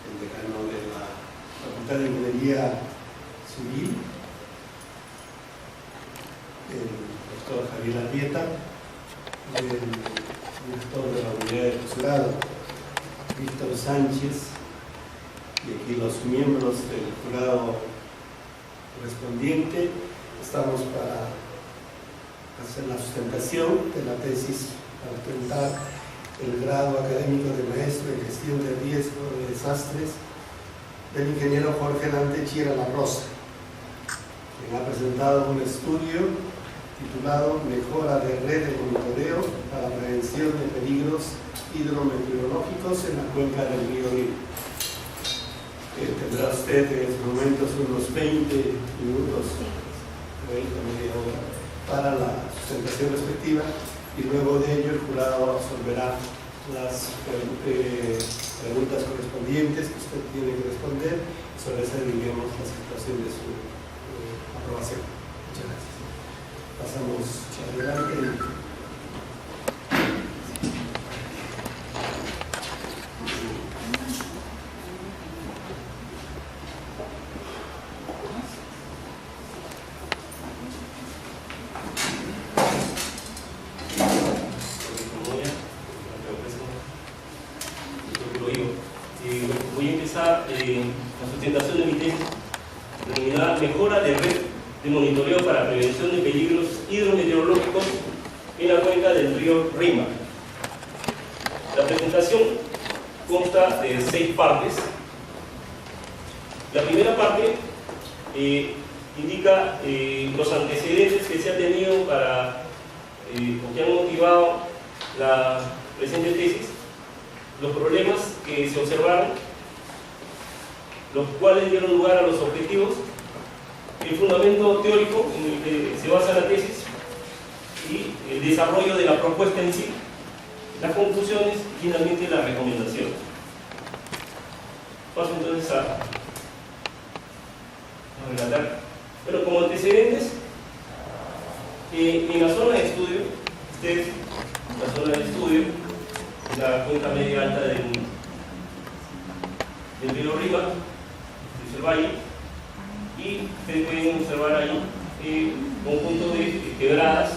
el decano de la Facultad de Ingeniería Civil, el doctor Javier Arrieta, el director de la Unidad de Posgrado, Víctor Sánchez, y aquí los miembros del jurado correspondiente. Estamos para hacer la sustentación de la tesis para presentar el grado académico de maestro en gestión de riesgo de desastres del ingeniero Jorge Dante Chiera La Rosa, quien ha presentado un estudio titulado Mejora de red de monitoreo para la prevención de peligros hidrometeorológicos en la cuenca del río Lima. Tendrá usted en estos momentos unos 20 minutos, 20 media hora, para la sustentación respectiva, y luego de ello el jurado absolverá las preguntas correspondientes que usted tiene que responder. Sobre eso dirigimos la situación de su aprobación. Muchas gracias. Pasamos adelante. Voy a empezar la sustentación de mi tesis denominada Mejora de red de monitoreo para prevención de peligros hidrometeorológicos en la cuenca del río Rímac. La presentación consta de 6 partes. La primera parte indica los antecedentes que se han tenido para, o que han motivado la presente tesis, los problemas que se observaron, los cuales dieron lugar a los objetivos, el fundamento teórico en el que se basa la tesis y el desarrollo de la propuesta en sí, las conclusiones y finalmente las recomendaciones. Paso entonces a relatar. Bueno, como antecedentes, en la zona de estudio, la cuenca media alta del río Rímac, es el valle, y ustedes pueden observar ahí un conjunto de quebradas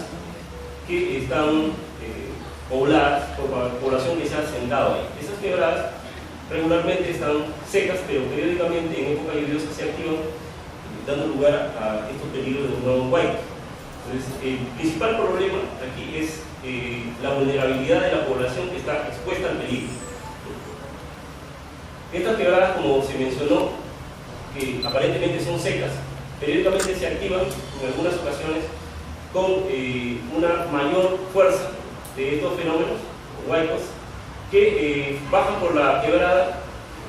que están pobladas por la población que se ha asentado ahí. Esas quebradas regularmente están secas, pero periódicamente en época lluviosa se activan, dando lugar a estos peligros de los nuevos huaicos. Entonces, el principal problema aquí es la vulnerabilidad de la población que está expuesta al peligro. Estas quebradas, como se mencionó, que aparentemente son secas, periódicamente se activan en algunas ocasiones con una mayor fuerza de estos fenómenos, huaicos, que bajan por la quebrada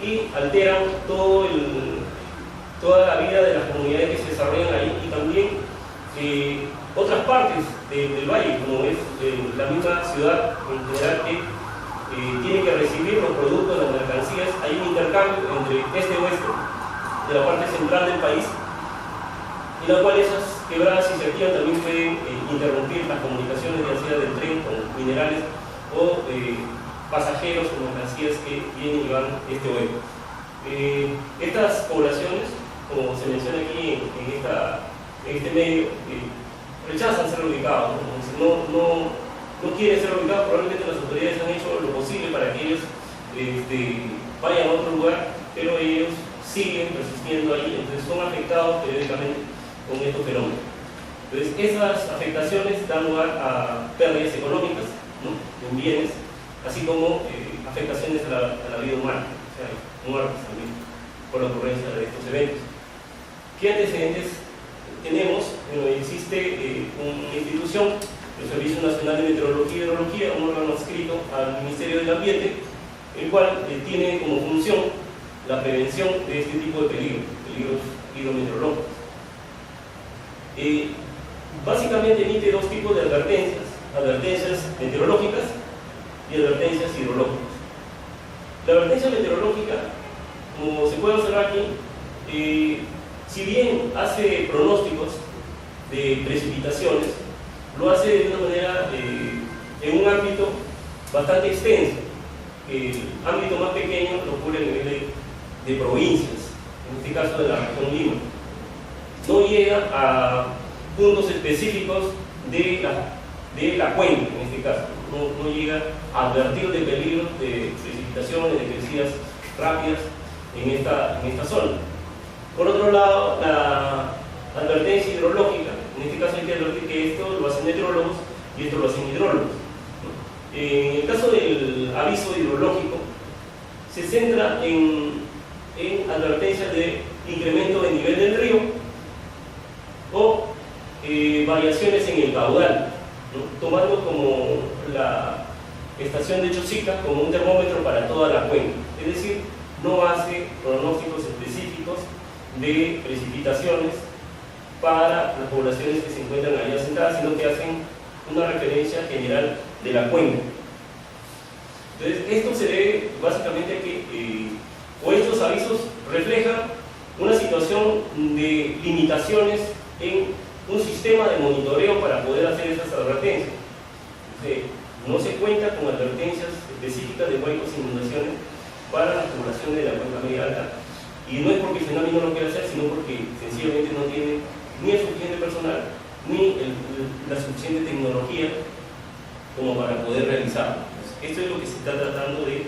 y alteran toda la vida de las comunidades que se desarrollan ahí, y también otras partes del valle, como es la misma ciudad en general, que tiene que recibir los productos, las mercancías. Hay un intercambio entre este y oeste de la parte central del país, en la cual esas quebradas, si se activan, también pueden interrumpir las comunicaciones, ya sea del tren con minerales o pasajeros o mercancías que vienen y van este oeste. Estas poblaciones, como se menciona aquí en este medio, rechazan ser ubicados, no quieren ser ubicados. Probablemente las autoridades han hecho lo posible para que ellos vayan a otro lugar, pero ellos siguen persistiendo ahí, entonces son afectados periódicamente con estos fenómenos. Entonces, esas afectaciones dan lugar a pérdidas económicas, ¿no?, en bienes, así como afectaciones a la vida humana, o sea, muertes también por la ocurrencia de estos eventos. ¿Qué antecedentes tenemos? Bueno, existe una institución, el Servicio Nacional de Meteorología y Hidrología, un órgano adscrito al Ministerio del Ambiente, el cual tiene como función la prevención de este tipo de peligros hidrometeorológicos. Básicamente emite 2 tipos de advertencias meteorológicas y advertencias hidrológicas. La advertencia meteorológica, como se puede observar aquí, si bien hace pronósticos de precipitaciones, lo hace de una manera, en un ámbito bastante extenso. El ámbito más pequeño lo cubre a nivel de provincias, en este caso de la región Lima. No llega a puntos específicos de la cuenca, en este caso. No llega a advertir de peligros de precipitaciones, de crecidas rápidas en esta zona. Por otro lado, la advertencia hidrológica, en este caso hay que advertir que esto lo hacen meteorólogos y esto lo hacen hidrólogos. En el caso del aviso hidrológico, se centra en advertencias de incremento de nivel del río o variaciones en el caudal, ¿no? Tomando como la estación de Chosica como un termómetro para toda la cuenca, es decir, no hace pronósticos específicos de precipitaciones para las poblaciones que se encuentran allá asentadas, sino que hacen una referencia general de la cuenca. Entonces, esto se debe básicamente a que, o estos avisos reflejan una situación de limitaciones en un sistema de monitoreo para poder hacer esas advertencias. No se cuenta con advertencias específicas de huecos e inundaciones para la población de la cuenca media alta, y no es porque Senami no lo quiera hacer, sino porque sencillamente no tiene ni el suficiente personal ni la suficiente tecnología como para poder realizarlo. Esto es lo que se está tratando de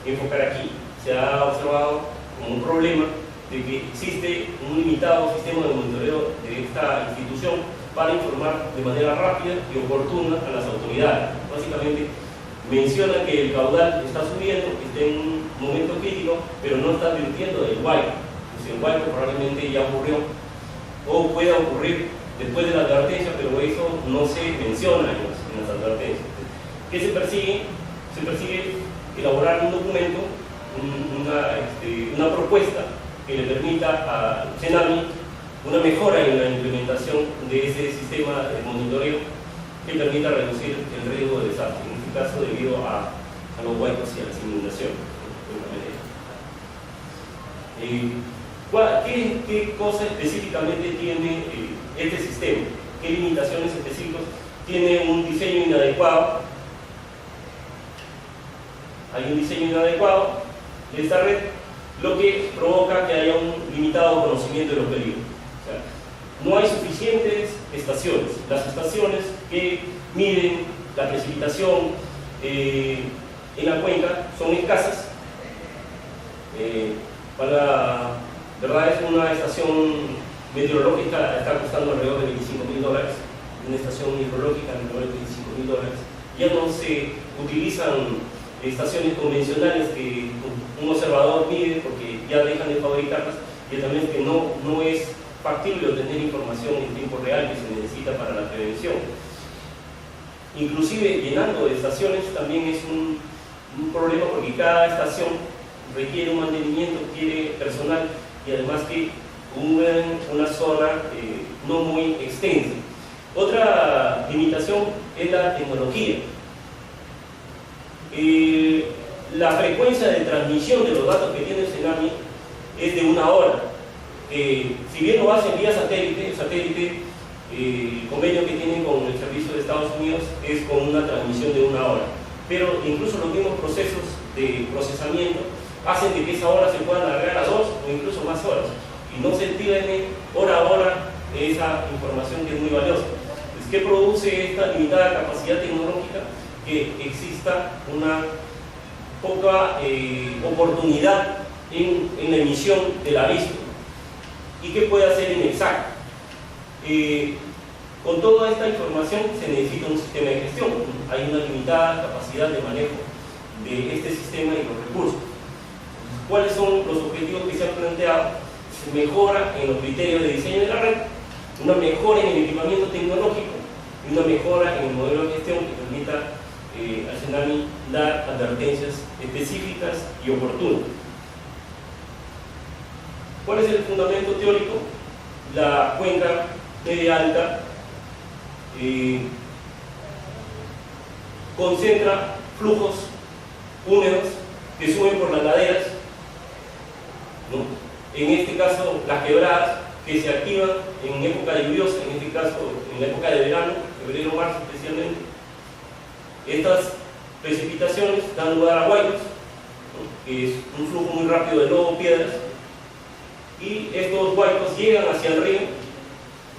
enfocar aquí. Se ha observado como un problema de que existe un limitado sistema de monitoreo de esta institución para informar de manera rápida y oportuna a las autoridades. Básicamente menciona que el caudal está subiendo, que está en un momento crítico, pero no está advirtiendo del huaico. Pues el huaico probablemente ya ocurrió o pueda ocurrir después de la advertencia, pero eso no se menciona en las advertencias. ¿Qué se persigue? Se persigue elaborar un documento, una propuesta que le permita a Senami una mejora en la implementación de ese sistema de monitoreo que permita reducir el riesgo de desastre, en este caso debido a los huecos y a las inundaciones. ¿Qué cosa específicamente tiene este sistema? ¿Qué limitaciones específicas? Tiene un diseño inadecuado. Hay un diseño inadecuado de esta red, lo que provoca que haya un limitado conocimiento de los peligros. O sea, no hay suficientes estaciones. Las estaciones que miden la precipitación en la cuenca son escasas. ¿Verdad? Es una estación meteorológica, está costando alrededor de $25.000, una estación hidrológica alrededor de $25.000. Ya no se utilizan estaciones convencionales que un observador mide porque ya dejan de fabricarlas, y también que no es factible obtener información en tiempo real que se necesita para la prevención. Inclusive llenando de estaciones también es un problema, porque cada estación requiere un mantenimiento, requiere personal, y además que una zona no muy extensa. Otra limitación es la tecnología. La frecuencia de transmisión de los datos que tiene el Senami es de 1 hora. Si bien lo hacen vía satélite, el convenio que tienen con el servicio de Estados Unidos es con una transmisión de 1 hora, pero incluso los mismos procesos de procesamiento hacen de que esa hora se pueda alargar a 2 o incluso más horas, y no se tiene hora a hora esa información que es muy valiosa. ¿Qué produce esta limitada capacidad tecnológica? Que exista una poca oportunidad en la emisión del aviso, y que pueda ser inexacto. Con toda esta información se necesita un sistema de gestión. Hay una limitada capacidad de manejo de este sistema y los recursos. ¿Cuáles son los objetivos que se han planteado? Se mejora en los criterios de diseño de la red, una mejora en el equipamiento tecnológico y una mejora en el modelo de gestión que permita al Senami dar advertencias específicas y oportunas. ¿Cuál es el fundamento teórico? La cuenca media alta concentra flujos húmedos que suben por las laderas, ¿no? En este caso las quebradas, que se activan en época lluviosa, en este caso en la época de verano, febrero, marzo especialmente. Estas precipitaciones dan lugar a huaycos, ¿no? Que es un flujo muy rápido de lodo, piedras, y estos huaicos llegan hacia el río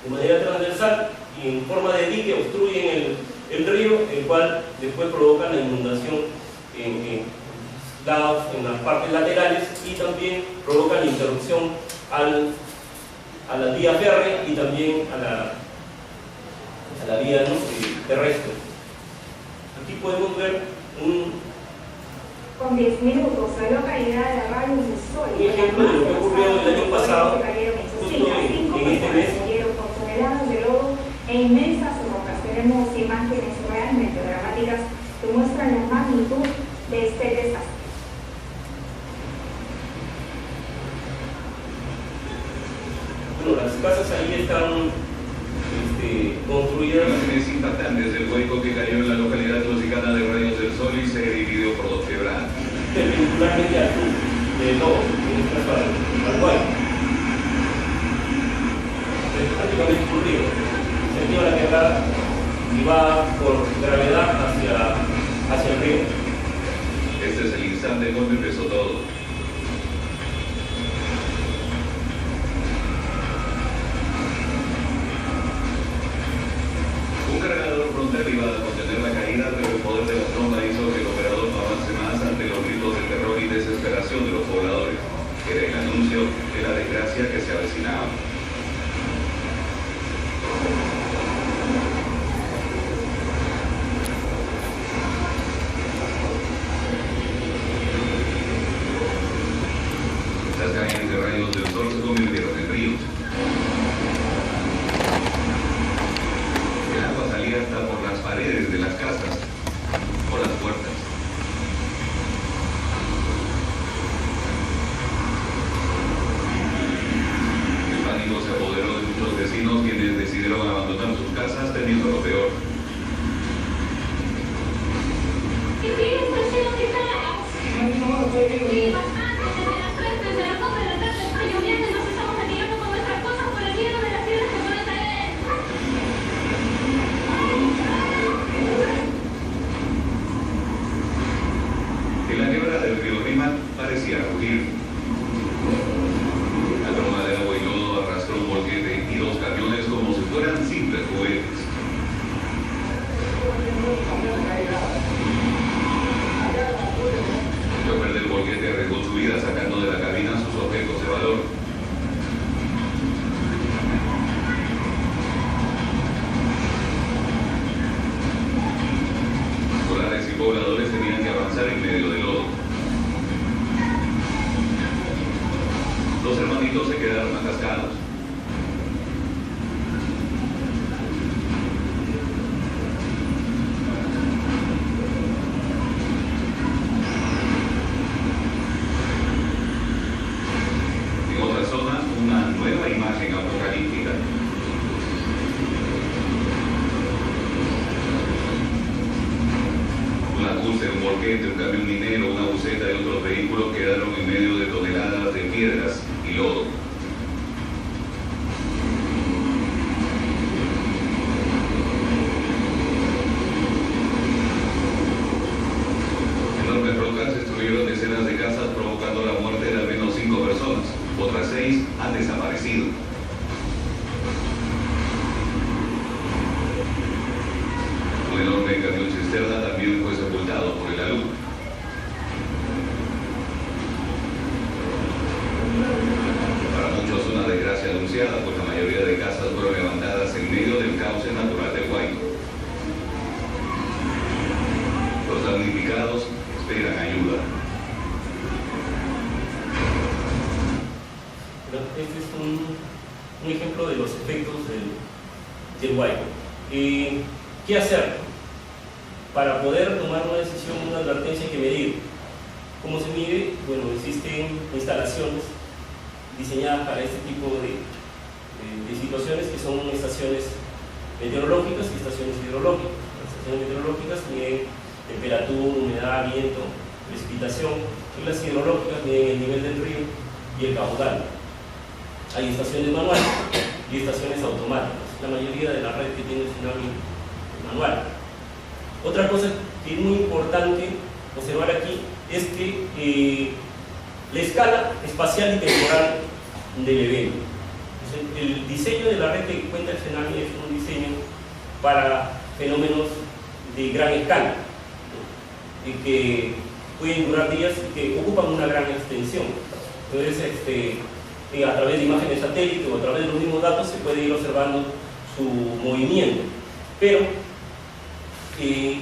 de manera transversal y en forma de dique obstruyen el río, el cual después provoca la inundación en las partes laterales y también provoca la interrupción a la vía férrea y también a la vía, ¿no?, terrestre. Aquí podemos ver con 10 minutos a la caída de rayos del sol. Un ejemplo de lo que ocurrió el año pasado, justo en este mes. Con toneladas de lodo e inmensas rocas. Tenemos imágenes realmente dramáticas que muestran la magnitud de este desastre. Bueno, las casas ahí están construidas. Imágenes impactantes del hueco que cayó en la localidad tosicana de Rayos del Sol y se dividió por dos quebradas. Perpendicularmente al sur de lodo, en este caso al hueco. Es prácticamente un río. Se activa la quebrada y va por gravedad hacia el río. Este es el instante cuando empezó todo. Un cargador frontal iba a contener la caída, pero el poder de la tromba hizo que el operador no avance más ante los gritos de terror y desesperación de los pobladores. Era el anuncio de la desgracia que se avecinaba. Las calles de Rayos del Sol se convirtieron en ríos. El agua salía hasta por las paredes de las casas, por las puertas. El pánico se apoderó de muchos vecinos, quienes decidieron abandonar sus casas temiendo lo peor. En la quebrada del río Rímac parecía rugir. La tromba de agua y lodo arrastró un volquete y dos camiones como si fueran simples juguetes. El chofer del volquete arriesgó su vida sacando de la cabina sus objetos de valor. Escolares y pobladores tenían que avanzar en medio del lodo. Los hermanitos se quedaron atascados. En otra zona, una nueva imagen apocalíptica. Una cruce, un volquete, un camión minero, una buseta y otros vehículos quedaron en medio de toneladas de piedras y lodo. Enormes rocas destruyeron decenas de casas, provocando la muerte de al menos 5 personas. Otras 6 han desaparecido. Un enorme camión cisterna también fue sepultado por el alud. Para muchos una desgracia anunciada, pues la mayoría de casas fueron levantadas en medio del cauce natural del Huayco. Los damnificados esperan ayuda. Este es un ejemplo de los efectos del Huayco. ¿Qué hacer? Para poder tomar una decisión, una advertencia, hay que medir. ¿Cómo se mide? Bueno, existen instalaciones diseñadas para este tipo de situaciones, que son estaciones meteorológicas y estaciones hidrológicas. Las estaciones meteorológicas miden temperatura, humedad, viento, precipitación, y las hidrológicas miden el nivel del río y el caudal. Hay estaciones manuales y estaciones automáticas. La mayoría de la red que tiene Tsunami manual. Otra cosa que es muy importante observar aquí es que la escala espacial y temporal del evento. El diseño de la red que cuenta el Senami es un diseño para fenómenos de gran escala, ¿no? Y que pueden durar días y que ocupan una gran extensión. Entonces, a través de imágenes satélite o a través de los mismos datos se puede ir observando su movimiento. Pero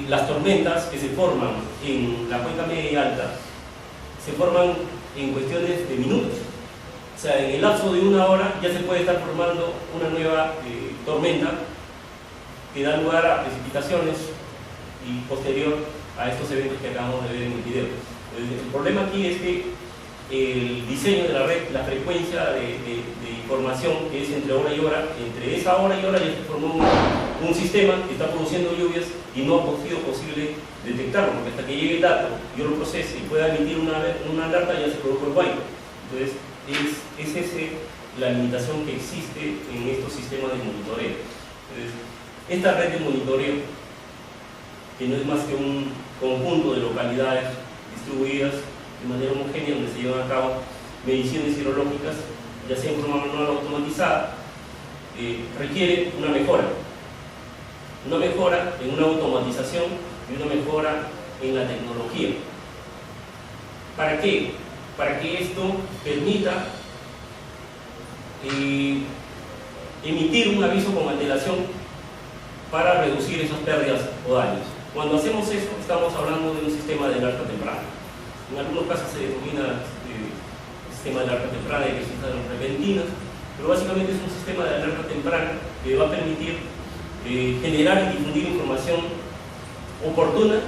las tormentas que se forman en la cuenca media y alta se forman en cuestiones de minutos. O sea, en el lapso de una hora ya se puede estar formando una nueva tormenta que da lugar a precipitaciones y posterior a estos eventos que acabamos de ver en el video. El problema aquí es que el diseño de la red, la frecuencia de información que es entre hora y hora, entre esa hora y hora ya se formó un sistema que está produciendo lluvias y no ha sido posible detectarlo, porque hasta que llegue el dato, yo lo procese y pueda emitir una alerta, ya se produjo el wipe. Entonces, es esa la limitación que existe en estos sistemas de monitoreo. Entonces, esta red de monitoreo, que no es más que un conjunto de localidades distribuidas de manera homogénea, donde se llevan a cabo mediciones hidrológicas, ya sea en forma manual o automatizada, requiere una mejora en una automatización y una mejora en la tecnología. ¿Para qué? Para que esto permita emitir un aviso con antelación para reducir esas pérdidas o daños. Cuando hacemos eso, estamos hablando de un sistema de alerta temprana. En algunos casos se denomina sistema de alerta temprana y resultados repentinos, pero básicamente es un sistema de alerta temprana que va a permitir generar y difundir información oportuna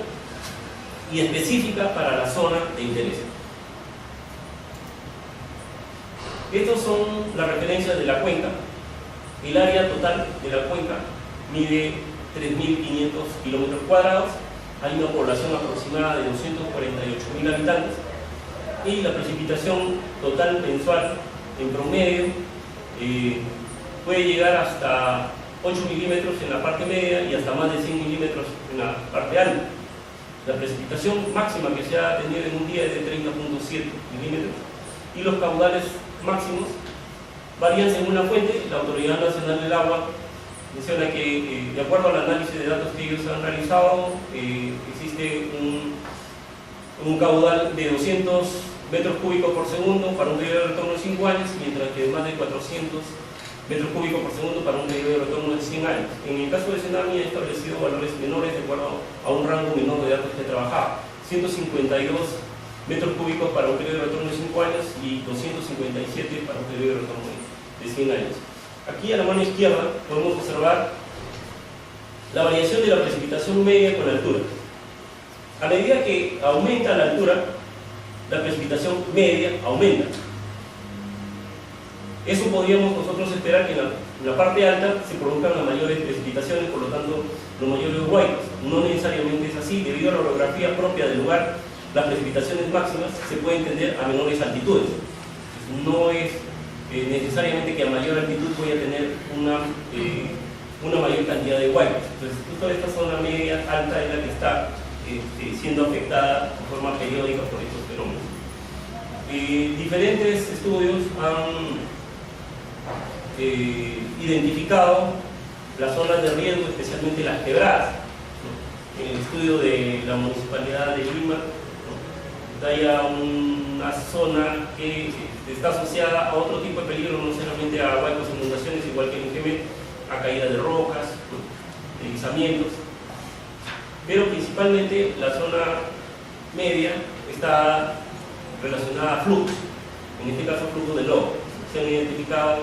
y específica para la zona de interés. Estos son las referencias de la cuenca. El área total de la cuenca mide 3.500 kilómetros cuadrados. Hay una población aproximada de 248.000 habitantes y la precipitación total mensual en promedio puede llegar hasta 8 milímetros en la parte media y hasta más de 100 milímetros en la parte alta. La precipitación máxima que se ha tenido en un día es de 30.7 milímetros y los caudales máximos varían según la fuente. La Autoridad Nacional del Agua menciona que, de acuerdo al análisis de datos que ellos han realizado, existe un caudal de 200 metros cúbicos por segundo para un periodo de retorno de 5 años, mientras que más de 400 metros cúbicos por segundo para un periodo de retorno de 100 años. En el caso de Senami ha establecido valores menores de acuerdo a un rango menor de datos que trabajaba. 152 metros cúbicos para un periodo de retorno de 5 años y 257 para un periodo de retorno de 100 años. Aquí a la mano izquierda podemos observar la variación de la precipitación media con la altura. A medida que aumenta la altura, la precipitación media aumenta. Eso podríamos nosotros esperar que en la parte alta se produzcan las mayores precipitaciones, por lo tanto los mayores wipes. No necesariamente es así. Debido a la orografía propia del lugar, las precipitaciones máximas se pueden tender a menores altitudes. No es necesariamente que a mayor altitud voy a tener una mayor cantidad de wipes. Entonces, justo esta zona media alta es la que está siendo afectada de forma periódica por estos fenómenos. Diferentes estudios han identificado las zonas de riesgo, especialmente las quebradas. En el estudio de la Municipalidad de Lima, hay una zona que está asociada a otro tipo de peligro, no solamente a huecos, inundaciones, igual que en Ingemet, a caída de rocas, deslizamientos, pero principalmente la zona media está relacionada a flujos, en este caso flujos de lodo. Se han identificado,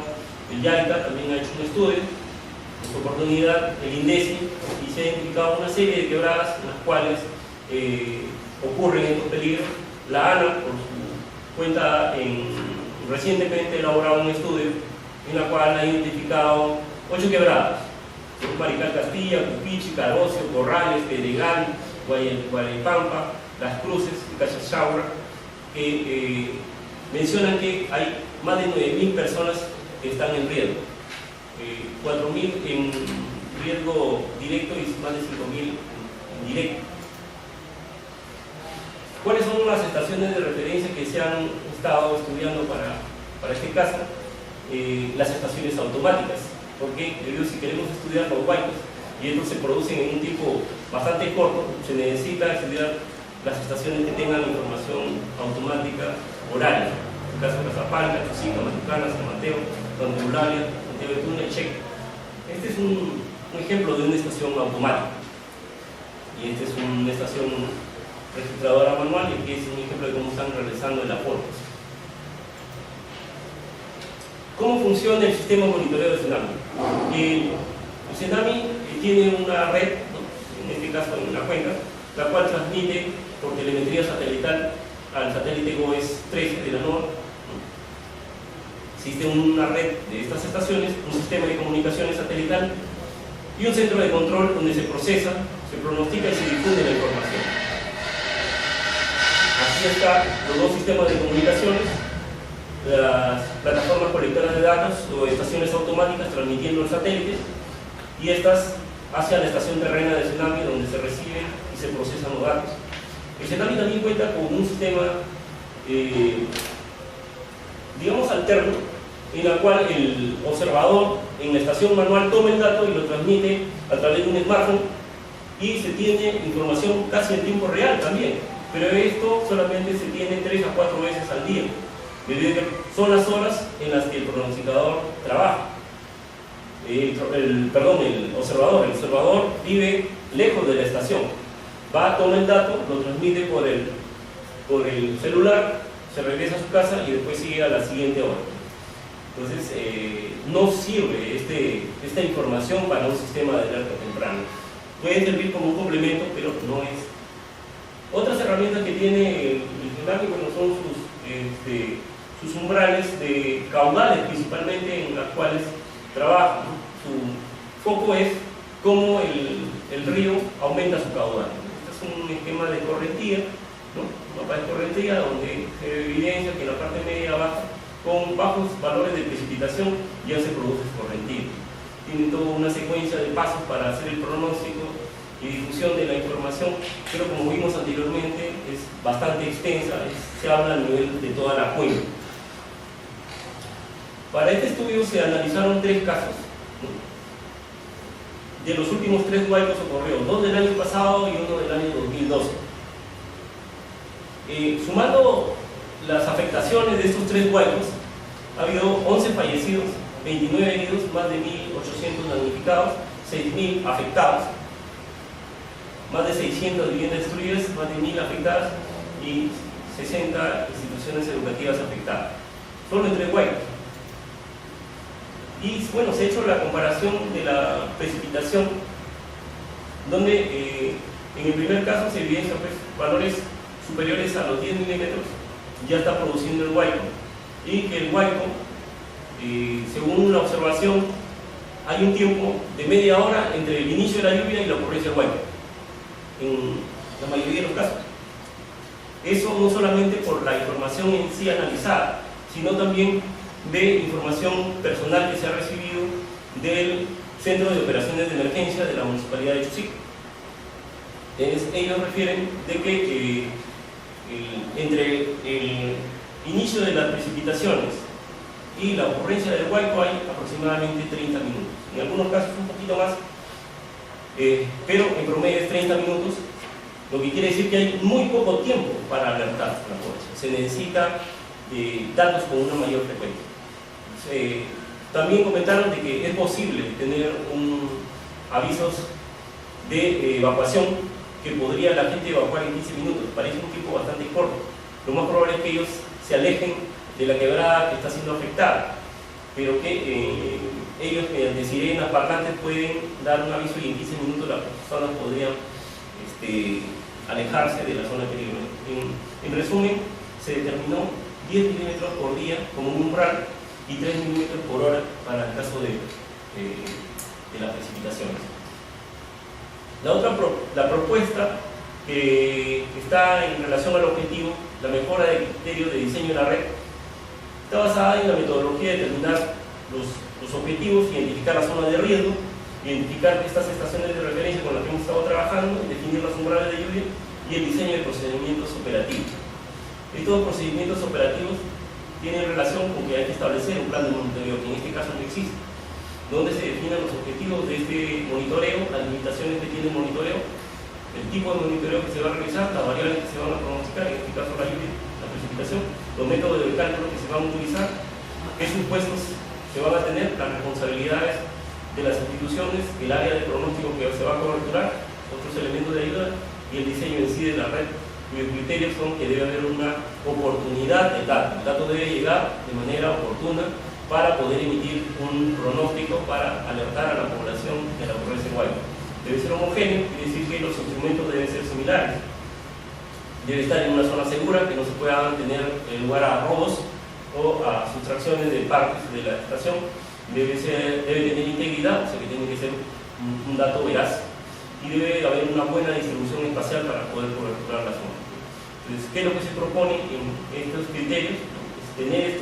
el YAICA también ha hecho un estudio, en su oportunidad el INDECI, y se ha identificado una serie de quebradas en las cuales ocurren estos peligros. La ANA, por su cuenta, recientemente ha elaborado un estudio en la cual ha identificado 8 quebradas: Marical Castilla, Cupichi, Carocio, Corrales, Pedregal, Guayapampa, Las Cruces y Cachachaura, que mencionan que hay más de 9.000 personas que están en riesgo, 4.000 en riesgo directo y más de 5.000 indirecto. ¿Cuáles son son las estaciones de referencia que se han estado estudiando para este caso, las estaciones automáticas, porque si queremos estudiar los huaycos y estos se producen en un tiempo bastante corto, se necesita estudiar las estaciones que tengan información automática horaria, en el caso de Casapalca, Chosica, Matucana, San Mateo, Santa Eulalia, Santiago de Tuna y Checa. Este es un ejemplo de una estación automática, y esta es una estación registradora manual, y aquí es un ejemplo de cómo están realizando el aporte. ¿Cómo funciona el sistema de monitoreo de tsunami? El tsunami tiene una red, ¿no?, en este caso en una cuenca, la cual transmite por telemetría satelital al satélite GOES 13 de la NOAA. Existe una red de estas estaciones, un sistema de comunicaciones satelital y un centro de control donde se procesa, se pronostica y se difunde la información. Así están los dos sistemas de comunicaciones, las plataformas colectoras de datos o estaciones automáticas transmitiendo el satélite, y estas hacia la estación terrena de tsunami donde se reciben y se procesan los datos. El tsunami también cuenta con un sistema, digamos, alterno, en el cual el observador en la estación manual toma el dato y lo transmite a través de un smartphone, y se tiene información casi en tiempo real también, pero esto solamente se tiene 3 a 4 veces al día. Son las horas en las que el pronosticador trabaja. El observador vive lejos de la estación, va, toma el dato, lo transmite por el celular, se regresa a su casa y después sigue a la siguiente hora. Entonces no sirve esta información para un sistema de alerta temprana. Puede servir como un complemento, pero no es. Otras herramientas que tiene el tsunami, bueno, son sus umbrales de caudales, principalmente, en las cuales trabaja, ¿no? Su foco es cómo el río aumenta su caudal. Este es un esquema de correntía, ¿no? Un mapa de correntía donde se evidencia que en la parte media baja, con bajos valores de precipitación, ya se produce escorrentía. Tiene toda una secuencia de pasos para hacer el pronóstico y difusión de la información, pero como vimos anteriormente es bastante extensa, se habla a nivel de toda la cuenca. Para este estudio se analizaron 3 casos, ¿no?, de los últimos 3 huaycos ocurridos, 2 del año pasado y 1 del año 2012. Sumando las afectaciones de estos 3 huaycos, ha habido 11 fallecidos, 29 heridos, más de 1.800 damnificados, 6.000 afectados, más de 600 viviendas destruidas, más de 1.000 afectadas y 60 instituciones educativas afectadas. Solo en 3 huaycos. Y bueno, se ha hecho la comparación de la precipitación, donde en el primer caso se evidencia, pues, valores superiores a los 10 milímetros, ya está produciendo el huayco, y que el huayco, según una observación, hay un tiempo de media hora entre el inicio de la lluvia y la ocurrencia del huayco, en la mayoría de los casos. Eso no solamente por la información en sí analizada, sino también de información personal que se ha recibido del Centro de Operaciones de Emergencia de la Municipalidad de Chosica. Ellos refieren de que entre el inicio de las precipitaciones y la ocurrencia del huayco hay aproximadamente 30 minutos. En algunos casos un poquito más, pero en promedio es 30 minutos, lo que quiere decir que hay muy poco tiempo para alertar a la población. Se necesita datos con una mayor frecuencia. También comentaron de que es posible tener avisos de evacuación que podría la gente evacuar en 15 minutos. Parece un tiempo bastante corto. Lo más probable es que ellos se alejen de la quebrada que está siendo afectada, pero que ellos mediante sirenas parlantes pueden dar un aviso y en 15 minutos las personas podrían alejarse de la zona peligrosa. En resumen, se determinó 10 milímetros por día como un umbral y 3 milímetros por hora para el caso de las precipitaciones. La propuesta que está en relación al objetivo, la mejora del criterio de diseño de la red, está basada en la metodología de determinar los objetivos, identificar las zonas de riesgo, identificar estas estaciones de referencia con las que hemos estado trabajando, definir los umbrales de lluvia y el diseño de procedimientos operativos. Estos procedimientos operativos tienen relación con que hay que establecer un plan de monitoreo, que en este caso no existe, donde se definan los objetivos de este monitoreo, las limitaciones que tiene el monitoreo, el tipo de monitoreo que se va a realizar, las variables que se van a pronosticar, en este caso la lluvia, la precipitación, los métodos de cálculo que se van a utilizar, qué supuestos se van a tener, las responsabilidades de las instituciones, el área de pronóstico que se va a coberturar, otros elementos de ayuda y el diseño en sí de la red, cuyos criterios son que debe haber una oportunidad de dato. El dato debe llegar de manera oportuna para poder emitir un pronóstico para alertar a la población de la ocurrencia de Guaymas. Debe ser homogéneo, quiere decir que los instrumentos deben ser similares. Debe estar en una zona segura, que no se pueda tener lugar a robos o a sustracciones de partes de la estación. Debe tener integridad, o sea que tiene que ser un dato veraz, y debe haber una buena distribución espacial para poder coberturar la zona. Entonces, ¿qué es lo que se propone en estos criterios? Es tener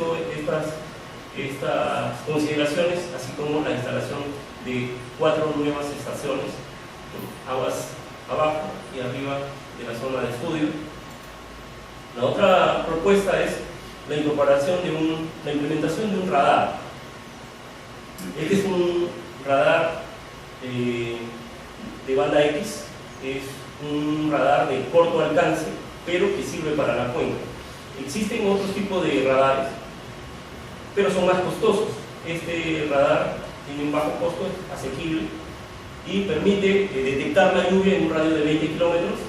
estas consideraciones, así como la instalación de 4 nuevas estaciones, aguas abajo y arriba de la zona de estudio. La otra propuesta es la implementación de un radar. Este es un radar de banda X, es un radar de corto alcance, pero que sirve para la cuenca. Existen otros tipos de radares, pero son más costosos. Este radar tiene un bajo costo, es asequible y permite detectar la lluvia en un radio de 20 kilómetros,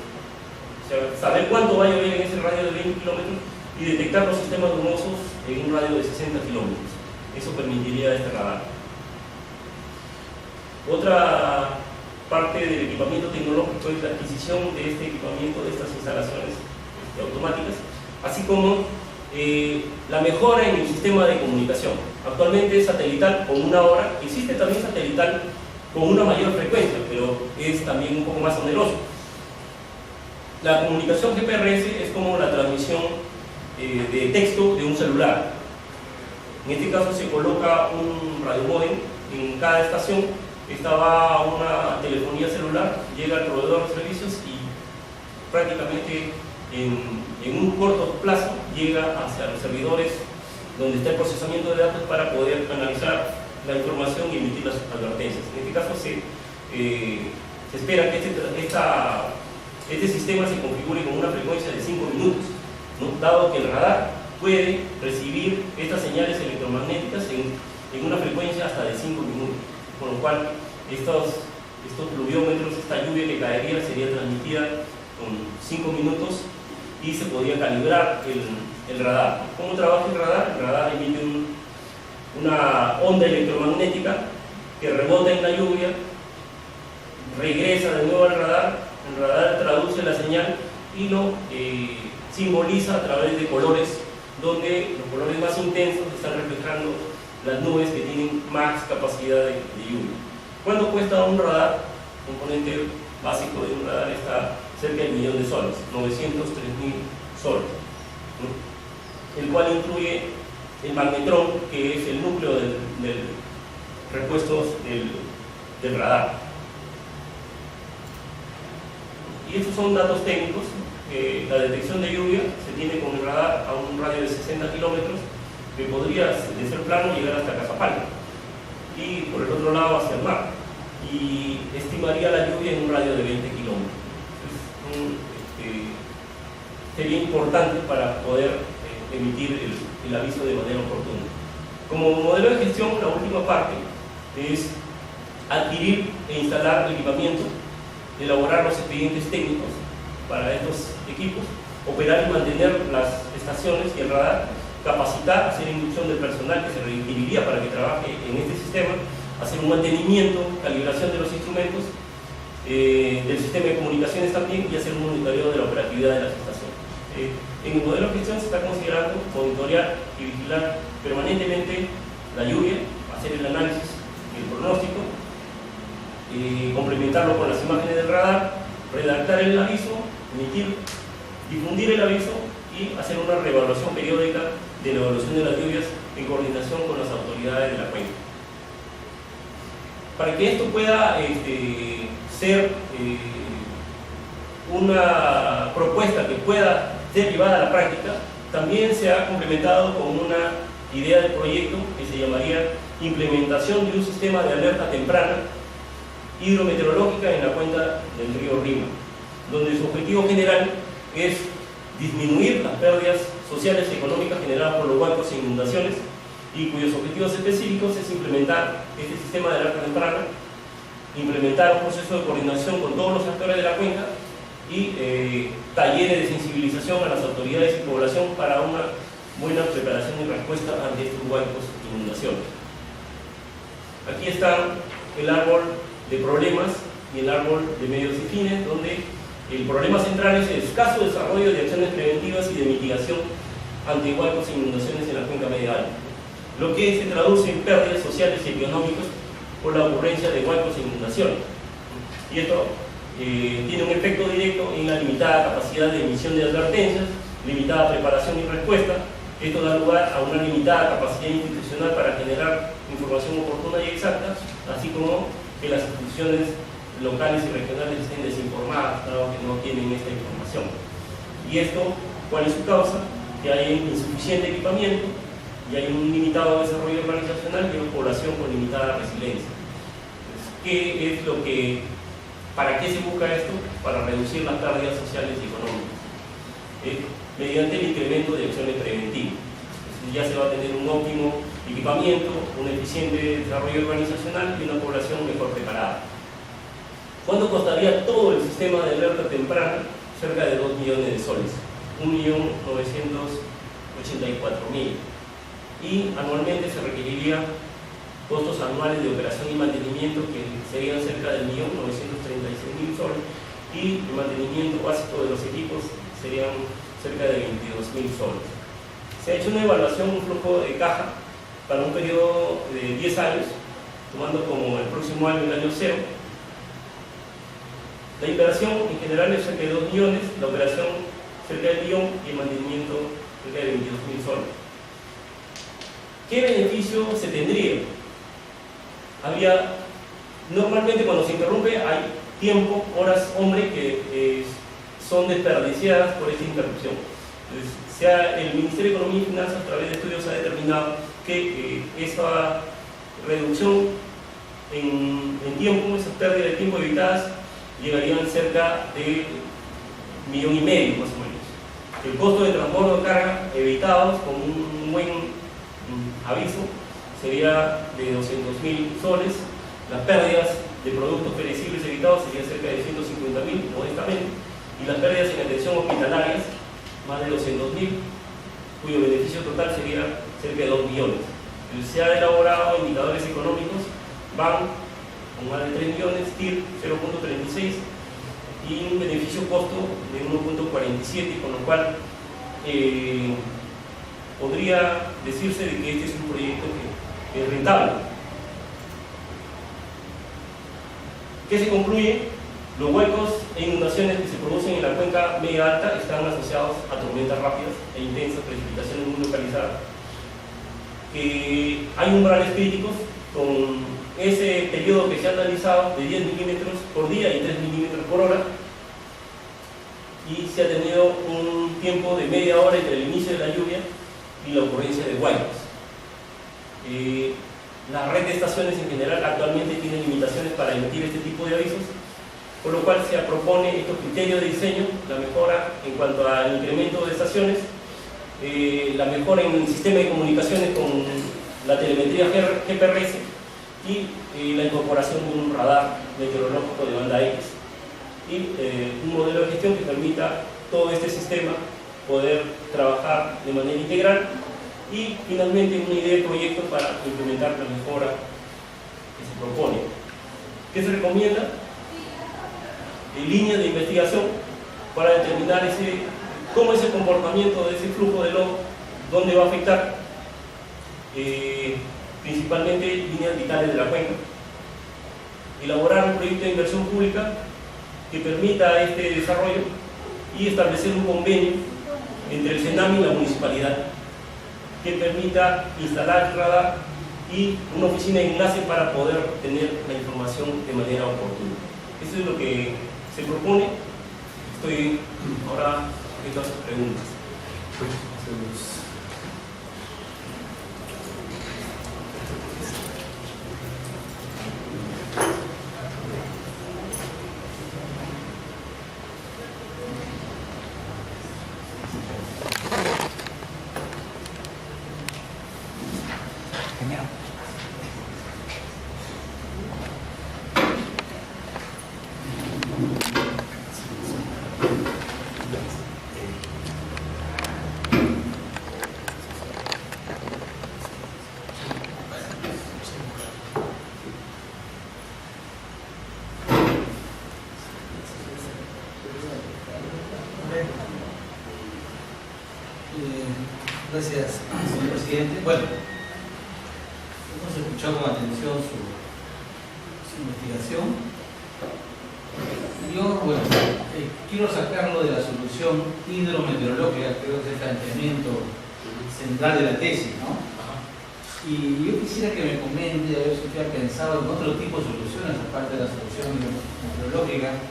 o sea, saber cuánto va a llover en ese radio de 20 kilómetros y detectar los sistemas humosos en un radio de 60 kilómetros. Eso permitiría este radar. Otra parte del equipamiento tecnológico es la adquisición de este equipamiento, de estas instalaciones automáticas, así como la mejora en el sistema de comunicación. Actualmente es satelital con 1 hora, existe también satelital con una mayor frecuencia, pero es también un poco más oneroso. La comunicación GPRS es como la transmisión de texto de un celular. En este caso se coloca un radiomódem en cada estación. Esta va a una telefonía celular, llega al proveedor de servicios y prácticamente en un corto plazo llega hacia los servidores donde está el procesamiento de datos para poder analizar la información y emitir las advertencias. En este caso se espera que este sistema se configure con una frecuencia de 5 minutos, ¿no? Dado que el radar puede recibir estas señales electromagnéticas en una frecuencia hasta de 5 minutos. Con lo cual estos pluviómetros, esta lluvia que caería sería transmitida con 5 minutos y se podría calibrar el radar. ¿Cómo trabaja el radar? El radar emite una onda electromagnética que rebota en la lluvia, regresa de nuevo al radar, el radar traduce la señal y lo simboliza a través de colores, donde los colores más intensos están reflejando las nubes que tienen más capacidad de lluvia. ¿Cuánto cuesta un radar? Un componente básico de un radar está cerca del $1.000.000 de soles, 903.000 soles, ¿no? El cual incluye el magnetrón, que es el núcleo del repuestos del radar. Y estos son datos técnicos. La detección de lluvia se tiene con el radar a un radio de 60 kilómetros, que podría, de ser plano, llegar hasta Cazapalca y por el otro lado hacia el mar, y estimaría la lluvia en un radio de 20 kilómetros. Sería importante para poder emitir el aviso de manera oportuna. Como modelo de gestión, la última parte es adquirir e instalar el equipamiento, elaborar los expedientes técnicos para estos equipos, operar y mantener las estaciones y el radar, capacitar, hacer inducción del personal que se requeriría para que trabaje en este sistema, hacer un mantenimiento, calibración de los instrumentos, del sistema de comunicaciones también, y hacer un monitoreo de la operatividad de las estaciones. En el modelo de gestión se está considerando monitorear y vigilar permanentemente la lluvia, hacer el análisis y el pronóstico, complementarlo con las imágenes del radar, redactar el aviso, difundir el aviso y hacer una reevaluación periódica de la evaluación de las lluvias en coordinación con las autoridades de la cuenca. Para que esto pueda ser una propuesta que pueda derivada a la práctica, también se ha complementado con una idea de proyecto que se llamaría implementación de un sistema de alerta temprana hidrometeorológica en la cuenca del río Rima, donde su objetivo general es disminuir las pérdidas sociales y económicas generadas por los huaicos e inundaciones, y cuyos objetivos específicos es implementar este sistema de alerta temprana, implementar un proceso de coordinación con todos los actores de la cuenca y talleres de sensibilización a las autoridades y población para una buena preparación y respuesta ante estos huaicos e inundaciones. Aquí está el árbol de problemas y el árbol de medios y fines, donde el problema central es el escaso desarrollo de acciones preventivas y de mitigación ante huaicos e inundaciones en la cuenca media alta, lo que se traduce en pérdidas sociales y económicas por la ocurrencia de huaicos e inundaciones. Y esto tiene un efecto directo en la limitada capacidad de emisión de advertencias, limitada preparación y respuesta. Esto da lugar a una limitada capacidad institucional para generar información oportuna y exacta, así como que las instituciones locales y regionales estén desinformadas, dado que no tienen esta información. ¿Y esto cuál es su causa? Que hay insuficiente equipamiento y hay un limitado desarrollo organizacional y una población con limitada resiliencia. ¿Qué es lo que, para qué se busca esto? Para reducir las pérdidas sociales y económicas, mediante el incremento de acciones preventivas. Ya se va a tener un óptimo equipamiento, un eficiente desarrollo organizacional y una población mejor preparada. ¿Cuánto costaría todo el sistema de alerta temprana? Cerca de 2 millones de soles, 1.984.000. Y anualmente se requeriría costos anuales de operación y mantenimiento que serían cerca de 1.936.000 soles, y el mantenimiento básico de los equipos serían cerca de 22.000 soles. Se ha hecho una evaluación, un flujo de caja para un periodo de 10 años, tomando como el próximo año el año cero. La inversión en general es cerca de 2 millones, la operación cerca de 1 millón y el mantenimiento cerca de 22.000 soles. ¿Qué beneficio se tendría? Normalmente cuando se interrumpe hay tiempo, horas, hombre, que son desperdiciadas por esta interrupción. Entonces, el Ministerio de Economía y Finanzas, a través de estudios, ha determinado que esa reducción en tiempo, esas pérdidas de tiempo evitadas, llegarían cerca de 1,5 millones más o menos. El costo de transporte de carga evitados con un buen aviso sería de 200.000 soles. Las pérdidas de productos perecibles evitados serían cerca de 150.000 modestamente, y las pérdidas en atención hospitalarias más de 200.000, cuyo beneficio total sería cerca de 2 millones. Se han elaborado indicadores económicos, van con más de 3 millones, TIR 0.36 y un beneficio costo de 1.47, con lo cual podría decirse de que este es un proyecto que es rentable. ¿Qué se concluye? Los huecos e inundaciones que se producen en la cuenca media alta están asociados a tormentas rápidas e intensas, precipitaciones muy localizadas, que hay umbrales críticos con ese periodo que se ha analizado de 10 milímetros por día y 3 milímetros por hora, y se ha tenido un tiempo de media hora entre el inicio de la lluvia y la ocurrencia de huecos. La red de estaciones en general actualmente tiene limitaciones para emitir este tipo de avisos, por lo cual se propone estos criterios de diseño: la mejora en cuanto al incremento de estaciones, la mejora en el sistema de comunicaciones con la telemetría GPRS y la incorporación de un radar meteorológico de banda X, y un modelo de gestión que permita todo este sistema poder trabajar de manera integral, y finalmente una idea de proyecto para implementar la mejora que se propone. ¿Qué se recomienda? Líneas de investigación para determinar cómo es el comportamiento de ese flujo de lodo, dónde va a afectar, principalmente líneas vitales de la cuenca. Elaborar un proyecto de inversión pública que permita este desarrollo y establecer un convenio entre el SENAMI y la municipalidad que permita instalar el radar y una oficina de enlace para poder tener la información de manera oportuna. Eso es lo que se propone. Estoy ahora respecto a sus preguntas. Gracias, señor presidente. Bueno, hemos escuchado con atención su investigación. Yo, bueno, quiero sacarlo de la solución hidrometeorológica, creo que es el planteamiento central de la tesis, ¿no? Y yo quisiera que me comente, a ver si usted ha pensado en otro tipo de soluciones, aparte de la solución hidrometeorológica,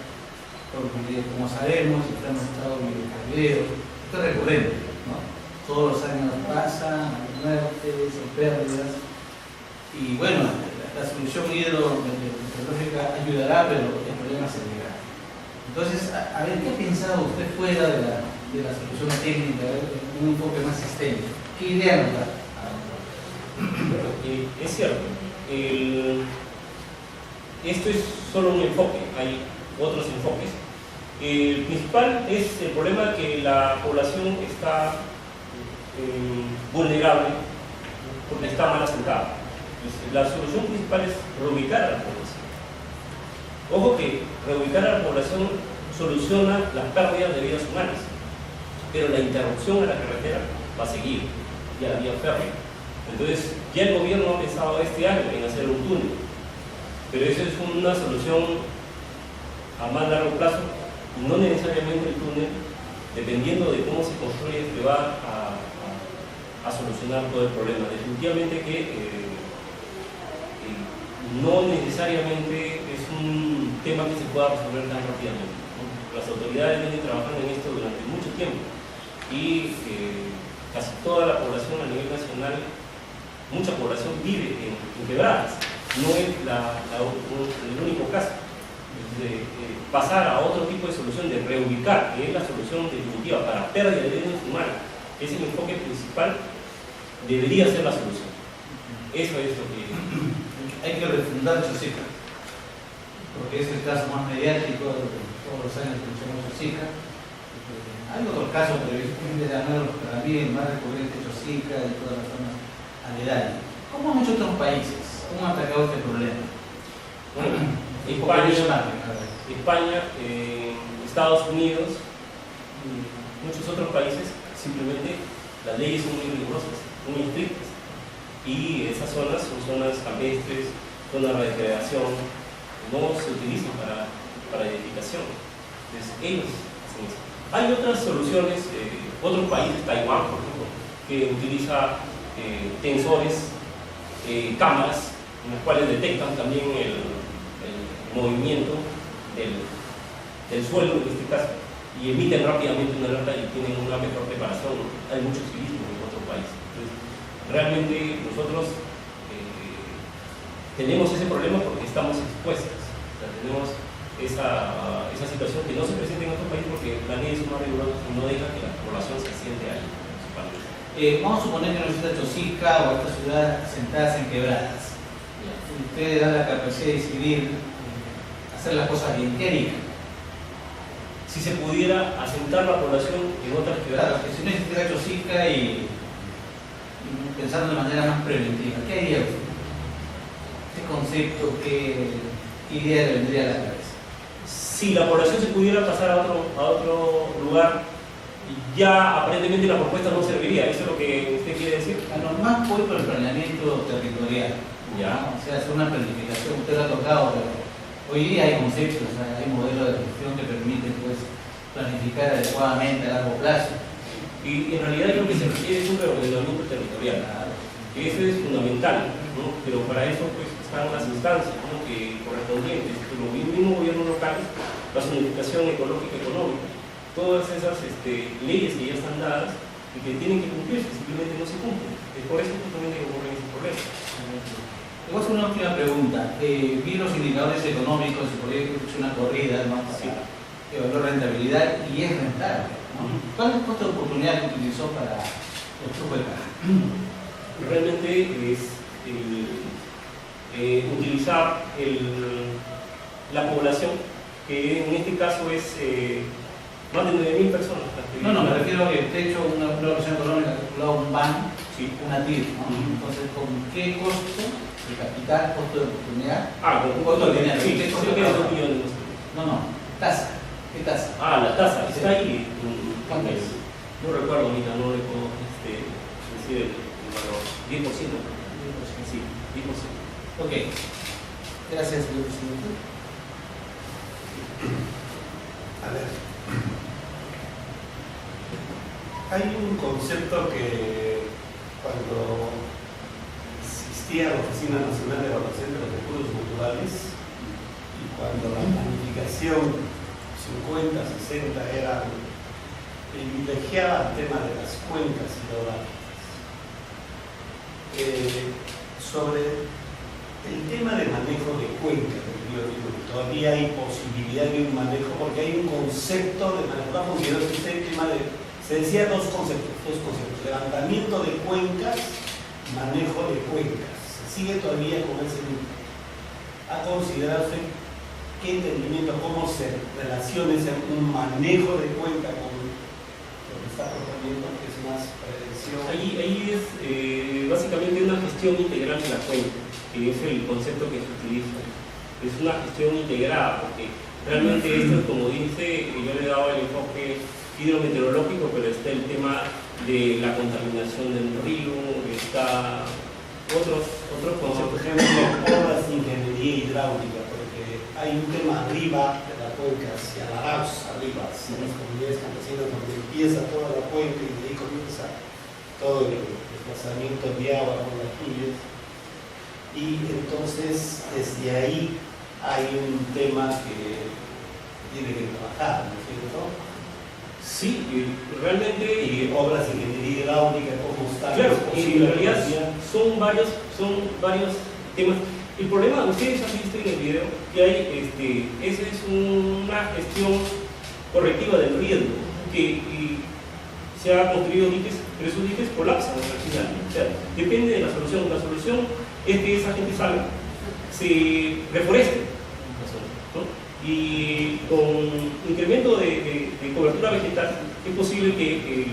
porque como sabemos, está en un estado biocardiero, esto es recurrente, ¿no? Todos los años pasan, hay muertes, hay pérdidas, y bueno, la solución hidrometeorológica ayudará, pero el problema seguirá. Entonces, a ver, ¿qué ha pensado usted fuera de la solución técnica, un enfoque más sistémico? ¿Qué idea nos da? Es cierto, esto es solo un enfoque, hay otros enfoques. El principal es el problema que la población está vulnerable porque está mal asentada. Entonces, la solución principal es reubicar a la población. Ojo que reubicar a la población soluciona las pérdidas de vidas humanas, pero la interrupción a la carretera va a seguir y a la vía férrea. Entonces, ya el gobierno ha pensado este año en hacer un túnel, pero eso es una solución a más largo plazo, y no necesariamente el túnel, dependiendo de cómo se construye, te va a solucionar todo el problema. Definitivamente que no necesariamente es un tema que se pueda resolver tan rápidamente, ¿no? Las autoridades vienen trabajando en esto durante mucho tiempo y casi toda la población a nivel nacional, mucha población vive en quebradas. No es el único caso. Pasar a otro tipo de solución, de reubicar, que es la solución definitiva para pérdida de vidas humanas, es el enfoque principal, debería ser la solución. Eso es lo que hay que refundar Chosica, porque es el caso más mediático de todos los años que escuchamos Chosica. Hay otros casos, pero de llamarlos para mí el más recurrente Chosica y todas las zonas aledañas. ¿Cómo han hecho otros países? ¿Cómo han atacado este problema? bueno, España, Estados Unidos y muchos otros países, simplemente las leyes son muy rigurosas, muy estrictas, y esas zonas son zonas campestres, zonas de recreación, no se utilizan para edificación. Entonces ellos hacen eso. Hay otras soluciones, otros países, Taiwán por ejemplo, que utiliza tensores, cámaras, en las cuales detectan también el movimiento del suelo en este caso, y emiten rápidamente una alerta y tienen una mejor preparación. Hay mucho civismo en otros países. Entonces, realmente nosotros tenemos ese problema porque estamos expuestos. O sea, tenemos esa situación que no se presenta en otros países porque las leyes son más rigurosas y no dejan que la población se siente ahí. Vamos a suponer que no está Chosica o esta ciudad sentadas en quebradas. Ustedes dan la capacidad de decidir hacer las cosas bien. ¿Qué harían? Si se pudiera asentar la población en otras quebradas. Claro, que si no existiera Chosica y pensando de manera más preventiva, ¿qué haría usted? ¿Qué concepto, qué idea le vendría a la cabeza? Si la población se pudiera pasar a otro lugar, ya aparentemente la propuesta no serviría. ¿Eso es lo que usted quiere decir? A lo más voy por el planeamiento territorial. Ya. O sea, hacer una planificación, usted lo ha tocado, pero hoy día hay conceptos, hay modelos de gestión que permiten pues, planificar adecuadamente a largo plazo. Y en realidad lo que se requiere es un reordenamiento territorial. Eso es fundamental, ¿no? Pero para eso pues, están las instancias, ¿no? que correspondientes, los mismos gobiernos locales, la zonificación ecológica económica, todas esas leyes que ya están dadas y que tienen que cumplirse, simplemente no se cumplen. Es por eso justamente que ocurren esos problemas. Voy a hacer una última pregunta. Vi los indicadores económicos y por ahí he hecho una corrida, ¿no?, para evaluar rentabilidad y es rentable, ¿no? ¿Cuál es el costo de oportunidad que utilizó para el flujo de caja? Realmente es utilizar la población, que en este caso es más de 9.000 personas. No, me refiero a que usted ha hecho una evaluación económica, calculado un BAN, sí, una TIR, ¿no? Entonces, ¿con qué costo de capital, costo de oportunidad? Con costo de dinero. Sí, ¿Qué costo creo que de es 2 trabajo? millones. No, tasa. ¿Qué tasa? La tasa, está ahí. ¿Cuánto es? No recuerdo ahorita, no le puedo decir el valor. 10%. Sí, 10%. Ok. Gracias, señor presidente. A ver, hay un concepto que cuando existía la Oficina Nacional de Evaluación de los Recursos Naturales y cuando la planificación 50, 60 era privilegiaba el tema de las cuencas hidrográficas. Sobre el tema de manejo de cuencas del río Río, todavía hay posibilidad de un manejo, porque hay un concepto de manejo. Se decía dos conceptos: levantamiento de cuencas, manejo de cuencas. Se sigue todavía con ese mismo. ¿Ha considerado usted qué entendimiento, cómo se relaciona un manejo de cuenca con lo que está proponiendo, que es más prevención? Ahí es básicamente una gestión integral de la cuenca, que es el concepto que se utiliza. Es una gestión integrada, porque realmente esto, como dice, yo le he dado el enfoque hidrometeorológico, pero está el tema de la contaminación del río, está otros conceptos. Por ejemplo, obras de ingeniería hidráulica, porque hay un tema arriba de la cuenca, hacia Laraos, arriba, hacia las comunidades campesinas, donde empieza toda la cuenca y de ahí comienza todo el desplazamiento de agua con las lluvias. Y entonces, desde ahí hay un tema que tiene que trabajar, ¿no es cierto? Sí, realmente. Obras de ingeniería hidráulica, ¿cómo están? Claro, en realidad son varios temas. El problema, ustedes han visto en el video que hay, esa es una gestión correctiva del riesgo, que se ha construido diques, pero esos diques colapsan al final. O sea, depende de la solución. La solución es que esa gente salga, se reforeste, ¿no? Y con incremento de cobertura vegetal es posible que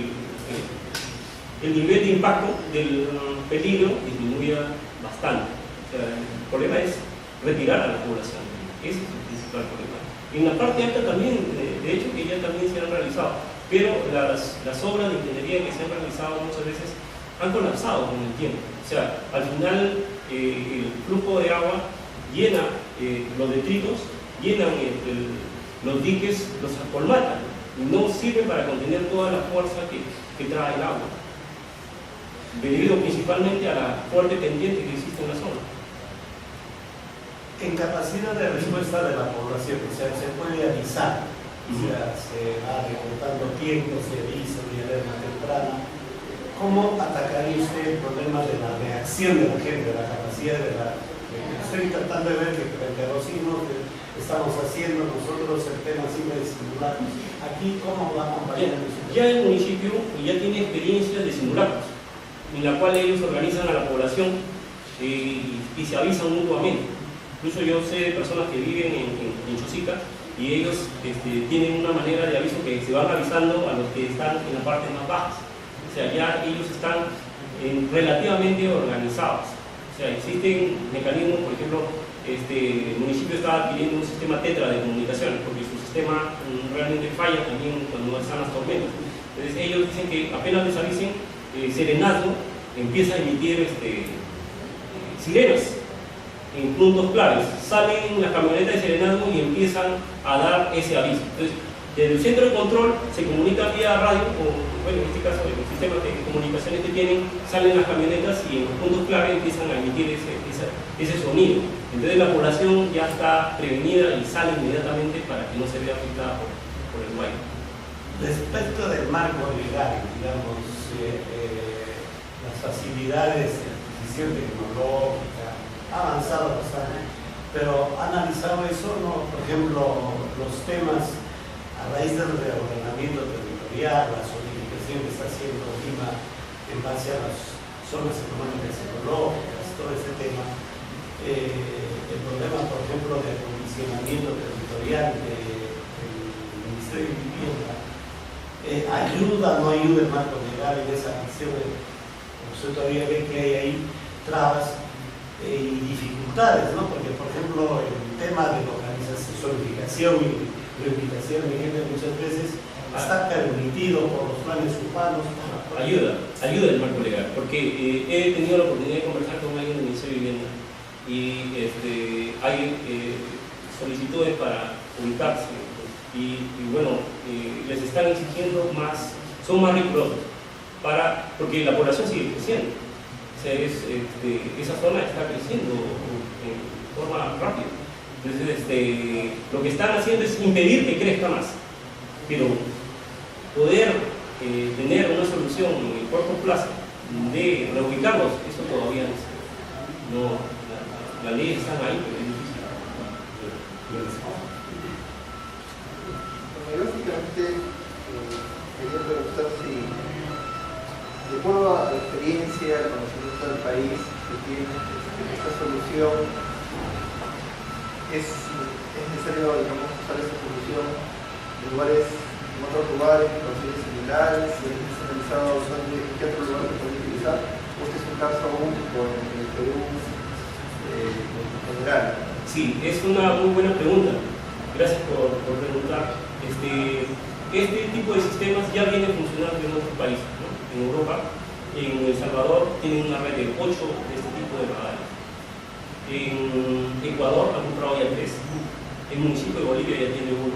el nivel de impacto del peligro disminuya bastante. O sea, el problema es retirar a la población. Ese es el principal problema. En la parte alta también, de hecho, que ya también se han realizado, pero las obras de ingeniería que se han realizado muchas veces han colapsado con el tiempo. O sea, al final el flujo de agua llena los detritos, llenan los diques, los acolmatan, no sirven para contener toda la fuerza que trae el agua, debido principalmente a la fuerte pendiente que existe en la zona. En capacidad de respuesta de la población, o sea, se puede avisar, o sea, se va recortando tiempo, se avisa de alerta temprana. ¿Cómo atacaría usted el problema de la reacción de la gente, de la capacidad de la... Estoy tratando de ver que frente a los signos que estamos haciendo nosotros el tema siempre de simulacros. Aquí, ¿cómo va a acompañar eso? Ya el municipio ya tiene experiencias de simulacros, en la cual ellos organizan a la población y se avisan mutuamente. Incluso yo sé de personas que viven en Chosica y ellos tienen una manera de aviso que se van avisando a los que están en las partes más bajas. O sea, ya ellos están relativamente organizados. O sea, existen mecanismos, por ejemplo, el municipio está adquiriendo un sistema tetra de comunicaciones, porque su sistema realmente falla también cuando están las tormentas. Entonces ellos dicen que apenas les avisen, Serenazgo empieza a emitir sirenas en puntos claves. Salen las camionetas de Serenazgo y empiezan a dar ese aviso. Entonces, desde el centro de control se comunica vía radio, o bueno, en este caso los sistemas de comunicaciones que tienen, salen las camionetas y en los puntos clave empiezan a emitir ese sonido. Entonces la población ya está prevenida y sale inmediatamente para que no se vea afectada por el guay. Respecto del marco legal, digamos, las facilidades de adquisición tecnológica ha avanzado bastante, pero ha analizado eso, ¿no? Por ejemplo, los temas a raíz del reordenamiento territorial, la solidificación que está haciendo Lima en base a las zonas económicas ecológicas, todo ese tema, el problema, por ejemplo, de acondicionamiento territorial del Ministerio de Vivienda, ayuda o no ayuda el marco legal en esa acción. Usted todavía ve que hay ahí trabas y dificultades, ¿no? Porque, por ejemplo, el tema de localización, zonificación y reubicación de gente muchas veces está permitido por los planes urbanos. Ayuda el marco legal, porque he tenido la oportunidad de conversar con alguien del Ministerio de Vivienda y hay solicitudes para ubicarse y bueno, les están exigiendo más, son más rigurosos, porque la población sigue creciendo. O sea, esa zona está creciendo en forma rápida. Entonces, lo que están haciendo es impedir que crezca más, pero poder tener una solución en corto plazo de reubicarlos, eso todavía no, la ley está ahí, pero es difícil. Bueno, básicamente quería preguntar si, de acuerdo a la experiencia, el conocimiento del país que tiene, esta solución es necesario, digamos, usar esta solución en lugares, en otros lugares, en situaciones similares, si es analizado en qué otros lugares se puede utilizar, o este es un caso único en el Perú en general. Sí, es una muy buena pregunta. Gracias por preguntar. Este tipo de sistemas ya vienen funcionando en otros países, ¿no? En Europa, en El Salvador tienen una red de 8 de este tipo de radares. En Ecuador han comprado ya 3. El municipio de Bolivia ya tiene 1.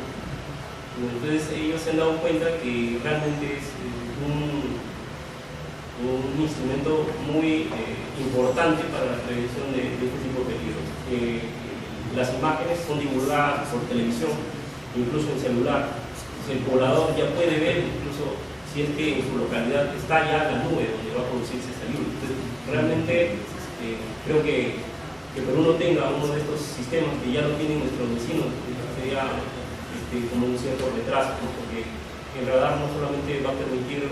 Entonces ellos se han dado cuenta que realmente es un instrumento muy importante para la prevención de este tipo de peligros. Las imágenes son divulgadas por televisión, incluso en celular. El poblador ya puede ver, incluso si es que en su localidad está ya la nube donde va a producirse esa lluvia. Entonces, realmente creo que Perú no tenga uno de estos sistemas que ya lo tienen nuestros vecinos, sería como un cierto retraso, ¿no? Porque el radar no solamente va a permitir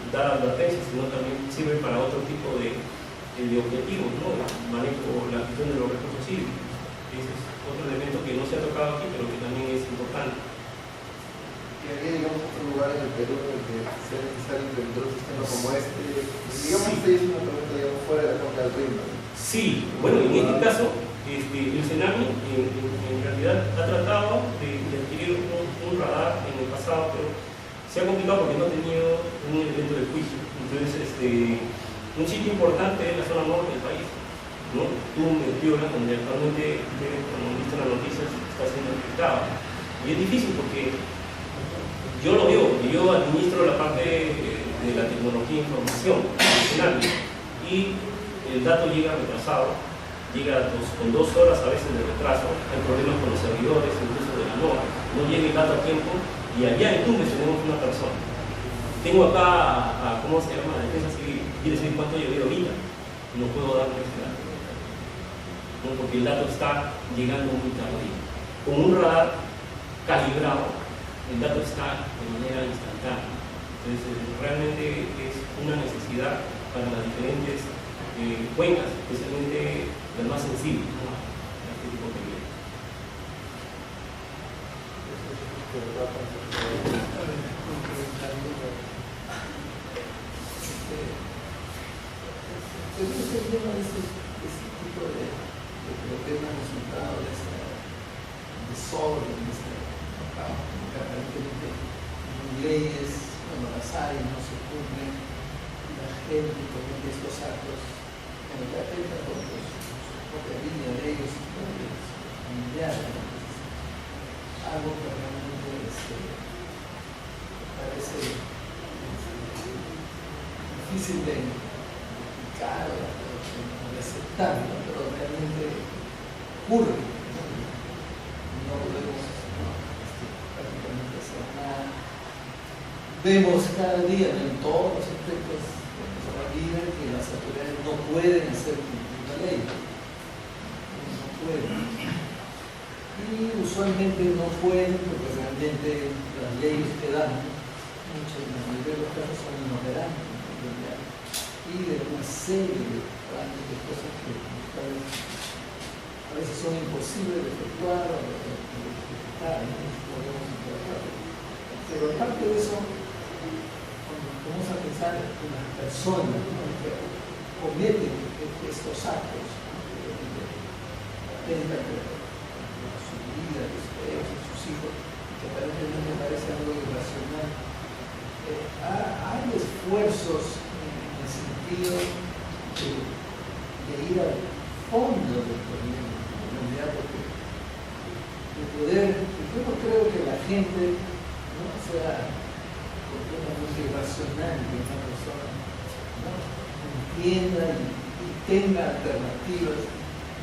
dar advertencias, sino también sirve para otro tipo de objetivos, ¿no? Manejo, la gestión de los recursos hídricos. Ese es otro elemento que no se ha tocado aquí, pero que también es importante. ¿Y habría, digamos, otros lugares del Perú en el que sea necesario implementar un sistema como este? Digamos, este es una pregunta, digamos, fuera de la cuenca del ritmo. Sí, bueno, en este caso, el Senami en realidad ha tratado de adquirir un radar en el pasado, pero se ha complicado porque no ha tenido un elemento de juicio. Entonces, un sitio importante es la zona norte del país, ¿no? Piola, donde actualmente, como han visto en las noticias, está siendo afectado. Y es difícil porque yo lo veo, porque yo administro la parte de la tecnología de información y el dato llega retrasado, llega con 2 horas a veces de retraso, hay problemas con los servidores, incluso de la NOA, no llega el dato a tiempo y allá en Tumbes tenemos una persona. Tengo acá, ¿cómo se llama? La defensa civil, quiere decir cuánto ha llovido ahorita, no puedo darle ese dato, ¿no? Porque el dato está llegando muy tarde. Con un radar calibrado, el dato está de manera instantánea. Entonces, realmente es una necesidad para las diferentes cuencas, especialmente las más sensibles, ¿no? A este tipo de peligros. Entonces, el tema de este tipo de problemas resultado de ese desorden, de este aparentemente leyes, bueno, las hay, no se cumplen, la gente comete estos actos en el que atenta por su propia vida de ellos, familiares, algo que realmente parece difícil de explicar o de aceptar, ¿no? Pero realmente ocurre, no podemos prácticamente hacer nada. vemos cada día en todos los aspectos de la vida que las autoridades no pueden hacer cumplir la ley. No pueden. Y usualmente no pueden porque realmente las leyes que dan, la mayoría de los casos son inoperantes y de una serie de cosas que a veces son imposibles de efectuar o de ejecutar, pero aparte de eso, cuando vamos a pensar en las personas, ¿no?, que cometen estos actos, atentan a su vida, a sus hijos, sus hijos, que aparentemente me parece algo irracional, hay esfuerzos en el sentido de ir al fondo del problema, en realidad, porque yo no creo que la gente no sea completamente irracional, que una persona no entienda y tenga alternativas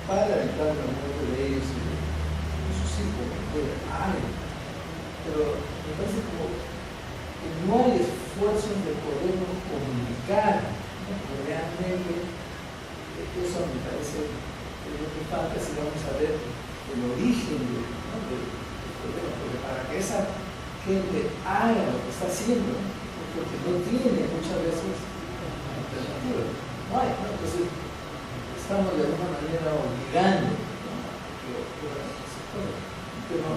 para evitar la muerte de ellos y de sus hijos. Pero me parece como que no hay esfuerzos de podernos comunicar, ¿no? Realmente eso me parece que lo que falta si vamos a ver el origen del problema, porque para que esa gente haga lo que está haciendo, porque no tiene muchas veces alternativas, no hay, ¿no? Entonces estamos de alguna manera obligando, ¿no?, pero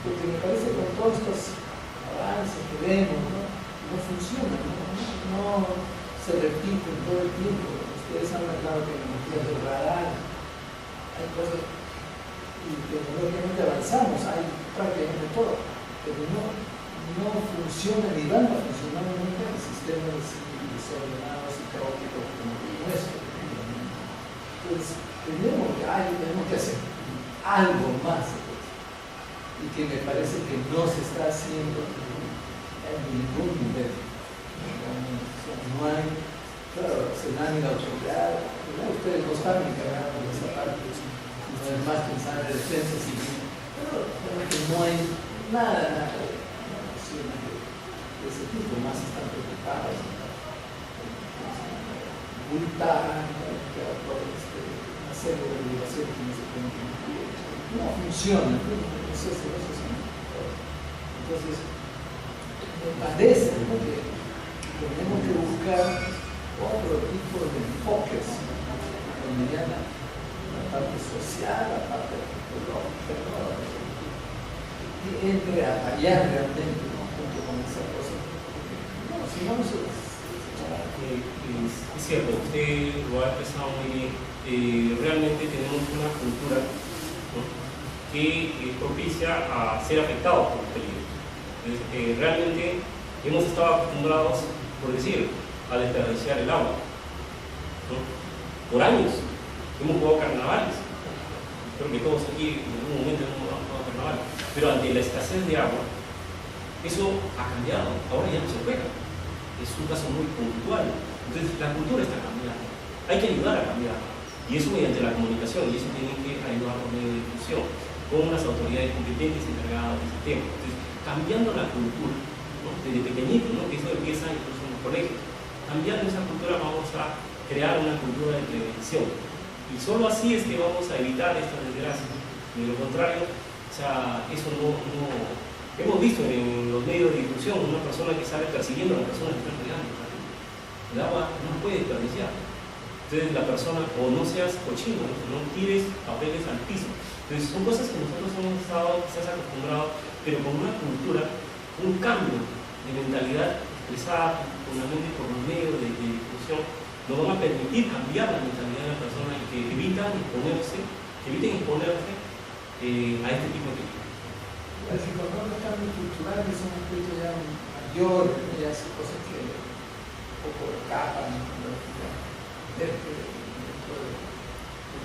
porque me parece que con todos estos avances que vemos, no funcionan, no se repiten todo el tiempo. Ustedes han hablado de tecnologías de radar, hay cosas, y tecnológicamente avanzamos, hay prácticamente todo, pero no funcionan ni van a funcionar nunca en sistemas desordenados y caóticos como el nuestro. Entonces, tenemos que hacer algo más, y que me parece que no se está haciendo en ningún nivel. No hay, claro, se dan en la autoridad, ustedes no están encargados de esa parte, no es más pensar en defensa civil, pero que no hay nada de ese tipo, más están preocupados, multar, una serie de regulaciones que no se pueden cumplir, no funciona, entonces me parece, ¿no?, que tenemos que buscar otro tipo de enfoques, donde ya la parte social, la parte ecológica, y entre a fallar realmente, ¿no?, junto con esa cosa. No, si no, es cierto, usted lo ha expresado muy bien. Realmente tenemos una cultura, ¿no?, que propicia a ser afectados por el peligro. Realmente hemos estado acostumbrados, por decir, a desperdiciar el agua, ¿no? Por años hemos jugado carnavales. Creo que todos aquí en algún momento hemos jugado carnavales. Pero ante la escasez de agua, eso ha cambiado. Ahora ya no se juega. Es un caso muy puntual. Entonces la cultura está cambiando. Hay que ayudar a cambiar. Y eso mediante la comunicación. Y eso tiene que ayudar por medio de difusión, con las autoridades competentes encargadas de ese tema. Entonces, cambiando la cultura, ¿no?, desde pequeñito, ¿no?, que eso empieza incluso en los colegios. Cambiando esa cultura vamos a crear una cultura de prevención. Y solo así es que vamos a evitar estas desgracias. De lo contrario, o sea, eso no. Hemos visto en los medios de difusión una persona que sale persiguiendo a la persona que está regando. El agua no puede desperdiciar. Entonces la persona, o no seas cochino, no tires papeles al piso. Entonces son cosas que nosotros hemos estado quizás acostumbrados, pero con una cultura, un cambio de mentalidad expresada fundamentalmente por los medios de difusión, nos van a permitir cambiar la mentalidad de la persona y que eviten exponerse a este tipo de peligros. Así que cuando los cambios culturales son un aspecto ya mayor, ya son cosas que un poco escapan dentro del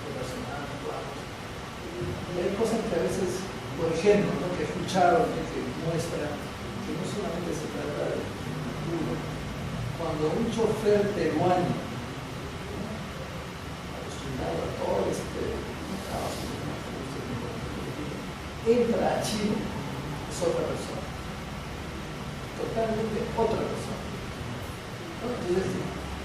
relacionado, y hay cosas que a veces, por ejemplo, ¿no?, que escucharon, que muestran que no solamente se trata de uno. Cuando un chofer peruano, acostumbrado a todo trabajo, entra a Chile, es otra persona, totalmente otra persona, ¿no? Entonces,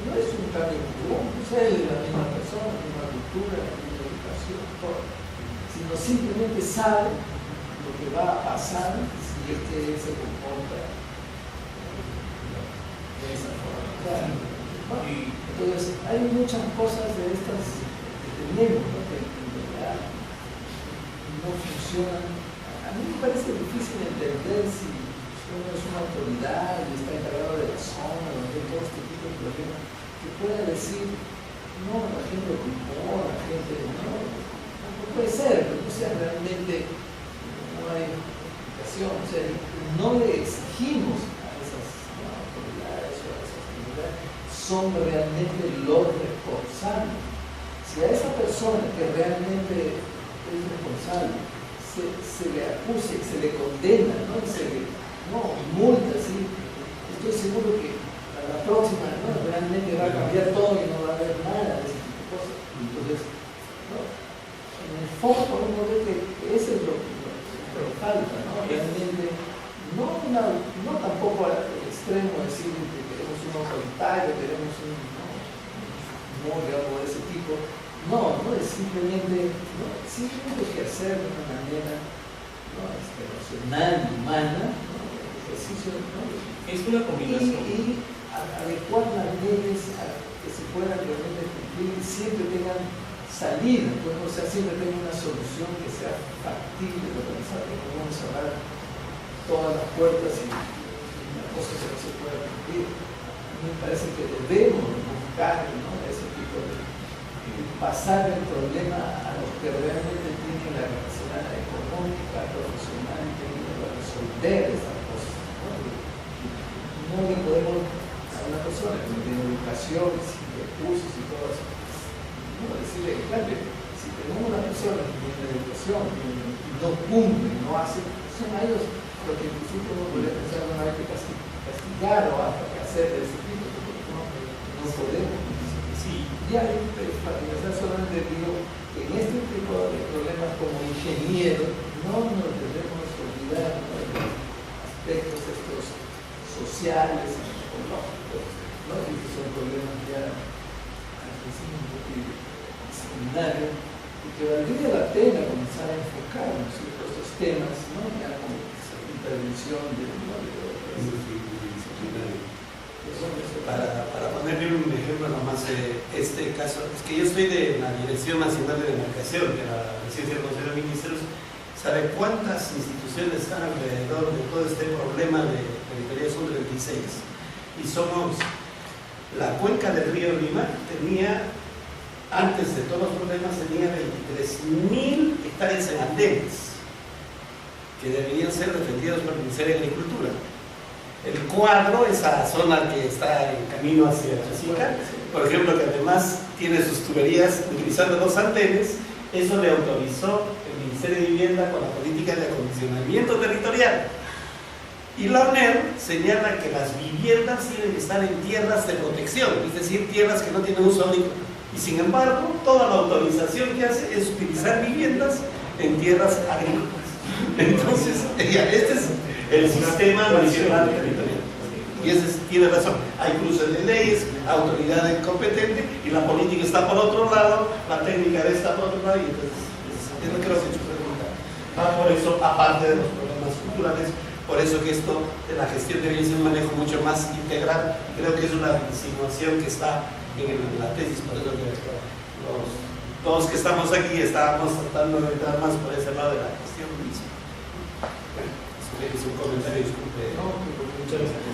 no es un cambio común, o sea, él es la misma persona, la misma cultura, la misma educación, todo, sino simplemente sabe lo que va a pasar si es que él se comporta de esa forma. Claro, ¿no? Entonces, hay muchas cosas de estas que tenemos, ¿no? Que en realidad no funcionan. A mí me parece difícil entender si uno es una autoridad y está encargado de la zona, de todo este tipo de problemas, que pueda decir, no, la gente lo impone, la gente no puede ser, porque o sea, realmente no hay explicación, o sea, no le exigimos a esas autoridades o a esas comunidades, son realmente los responsables. Si a esa persona que realmente es responsable se le acusa y se le condena, ¿no? Y se le multa, ¿sí? Estoy seguro que a la próxima, ¿no? Realmente va a cambiar todo y no va a haber nada de ese tipo de cosas. Entonces, ¿no? En el fondo uno ve que eso es lo que falta, ¿no? Realmente, no tampoco al extremo de decir que queremos un autoritario, queremos un algo de ese tipo. No es simplemente, sí tenemos que hacer de una manera racional, humana, ejercicio, es una combinación. Y adecuar las leyes a que se puedan realmente cumplir y siempre tengan salida, pues, o sea, siempre tengan una solución que sea factible, no vamos a cerrar todas las puertas y una cosa que no se pueda cumplir. A mí me parece que debemos buscar, ¿no? Ese tipo de pasar el problema a los que realmente tienen la capacidad económica, profesional, para resolver estas cosas, ¿no? No le podemos a una persona que no tiene educación, sin recursos y todo eso, no decirle, claro, si tenemos una persona que tiene educación y no cumple, no hace, son a ellos lo que incluso uno podría pensar, no hay que castigar o hasta que hacer de ese tipo, porque no podemos. Ya solamente digo que en este tipo de problemas como ingeniero no nos debemos olvidar, ¿no? De los aspectos estos sociales y ecológicos, ¿no? Y que son problemas ya disciplinarios y que valdría la pena comenzar a enfocar, ¿no? Estos temas, ¿no? Ya como intervención de Para ponerle un ejemplo nomás, este caso, es que yo estoy de la Dirección Nacional de Demarcación de la Presidencia del Consejo de Ministros. ¿Sabe cuántas instituciones están alrededor de todo este problema de territorial? Son 36. Y somos, la cuenca del río Lima tenía, antes de todos los problemas, tenía 23.000 hectáreas en andenes que deberían ser defendidos por el Ministerio de Agricultura. El cuadro, esa zona que está en camino hacia Chasica, por ejemplo, que además tiene sus tuberías utilizando 2 andenes, eso le autorizó el Ministerio de Vivienda con la política de acondicionamiento territorial. Y la ONER señala que las viviendas tienen que estar en tierras de protección, es decir, tierras que no tienen uso agrícola. Y sin embargo, toda la autorización que hace es utilizar viviendas en tierras agrícolas. Entonces, este es el sistema nacional territorial. Y ese tiene razón. Hay cruces de leyes, autoridad incompetente, y la política está por otro lado, la técnica está por otro lado, y entonces es lo que nos he hecho preguntar. Por eso, aparte de los problemas culturales, por eso que esto de la gestión debe ser un manejo mucho más integral. Creo que es una insinuación que está en la tesis, por eso que todos que estamos aquí estábamos tratando de entrar más por ese lado de la gestión misma. Es un comentario, disculpe. No, muchas gracias.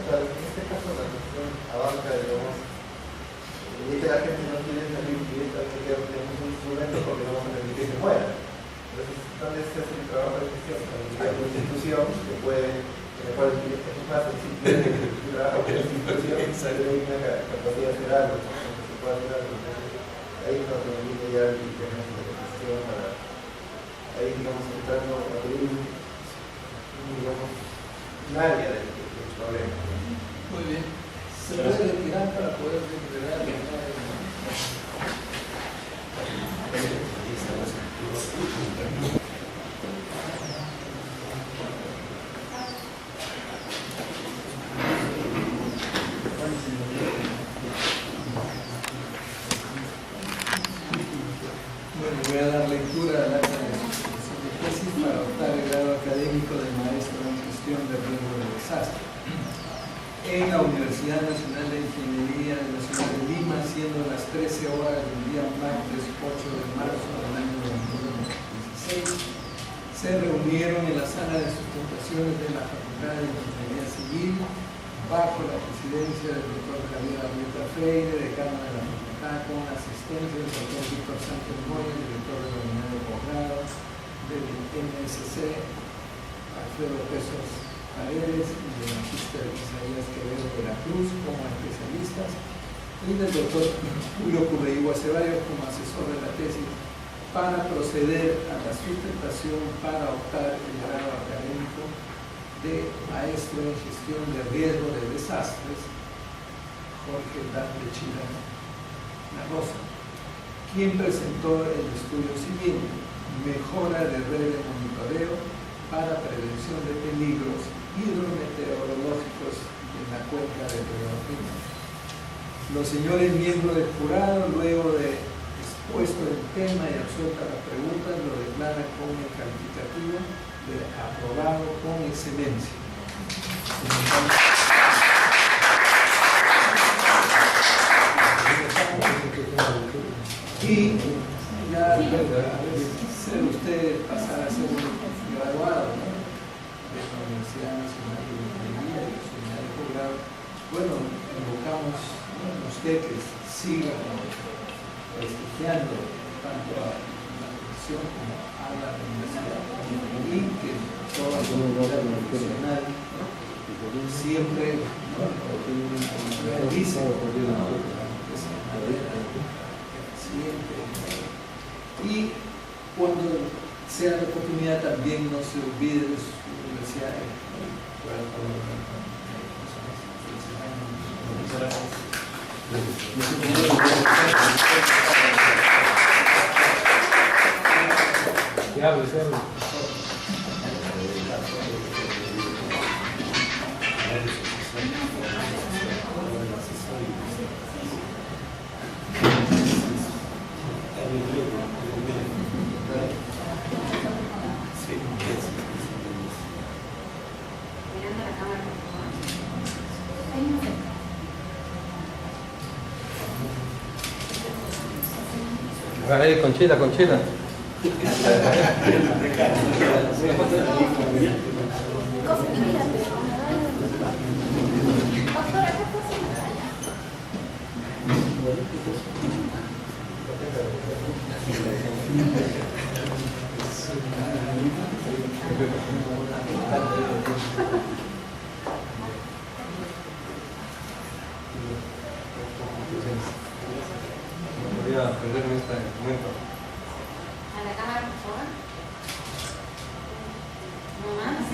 En este caso la cuestión abarca, digamos, y que la gente no quiere salir directa, que tenemos un instrumento porque no vamos a permitir que muera. Entonces, ¿dónde se hace el trabajo de gestión? Hay una institución que puede, en la cual es más sencillo trabajar con la institución, hay una capacidad de hacer algo, que se pueda hacer algo. Ahí es donde viene ya el tema de la gestión para, ahí digamos, entrando a abrir digamos, un área del problema. Muy bien. Se puede retirar para poder recuperar voy a dar lectura al acta de sustentación de tesis para optar el grado académico de maestro en gestión de riesgo de desastre en la Universidad Nacional de Ingeniería de la ciudad de Lima, siendo las 13 horas del día martes 8 de marzo del año 2016. Se reunieron en la sala de sustentaciones de la Facultad de Ingeniería Civil bajo la presidencia del doctor Javier Arrieta Freire, decano de la facultad, con la asistencia del doctor Víctor Sánchez Moya, director del unidad de posgrado del MSC, Alfredo Pesos Paredes y del magíster Isaías Quevedo de la Cruz como especialistas, y del doctor Julio Curreigua Ceballos como asesor de la tesis, para proceder a la sustentación para optar el grado académico de maestro en gestión de riesgo de desastres, Jorge Dante Chila La Rosa, quien presentó el estudio siguiente: mejora de red de monitoreo para prevención de peligros hidrometeorológicos en la cuenca del río Río. Los señores miembros del jurado, luego de expuesto el tema y absuelta las preguntas, lo declaran como calificativo de aprobado con excelencia. Y ya ser usted pasar a ser un graduado, ¿no?, de la Universidad Nacional de Ingeniería y su unidad de posgrado. Bueno, invocamos a usted que siga prestigiando tanto a la profesión como a la universidad, y que toda la comunidad profesional, ¿no?, siempre, ¿no?, realice esa manera siempre, y cuando sea la oportunidad también no se olvide de sus universidades. Conchita, Conchita. Voy a perderme este momento. A la cámara, por favor. No más.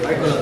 Ahí con la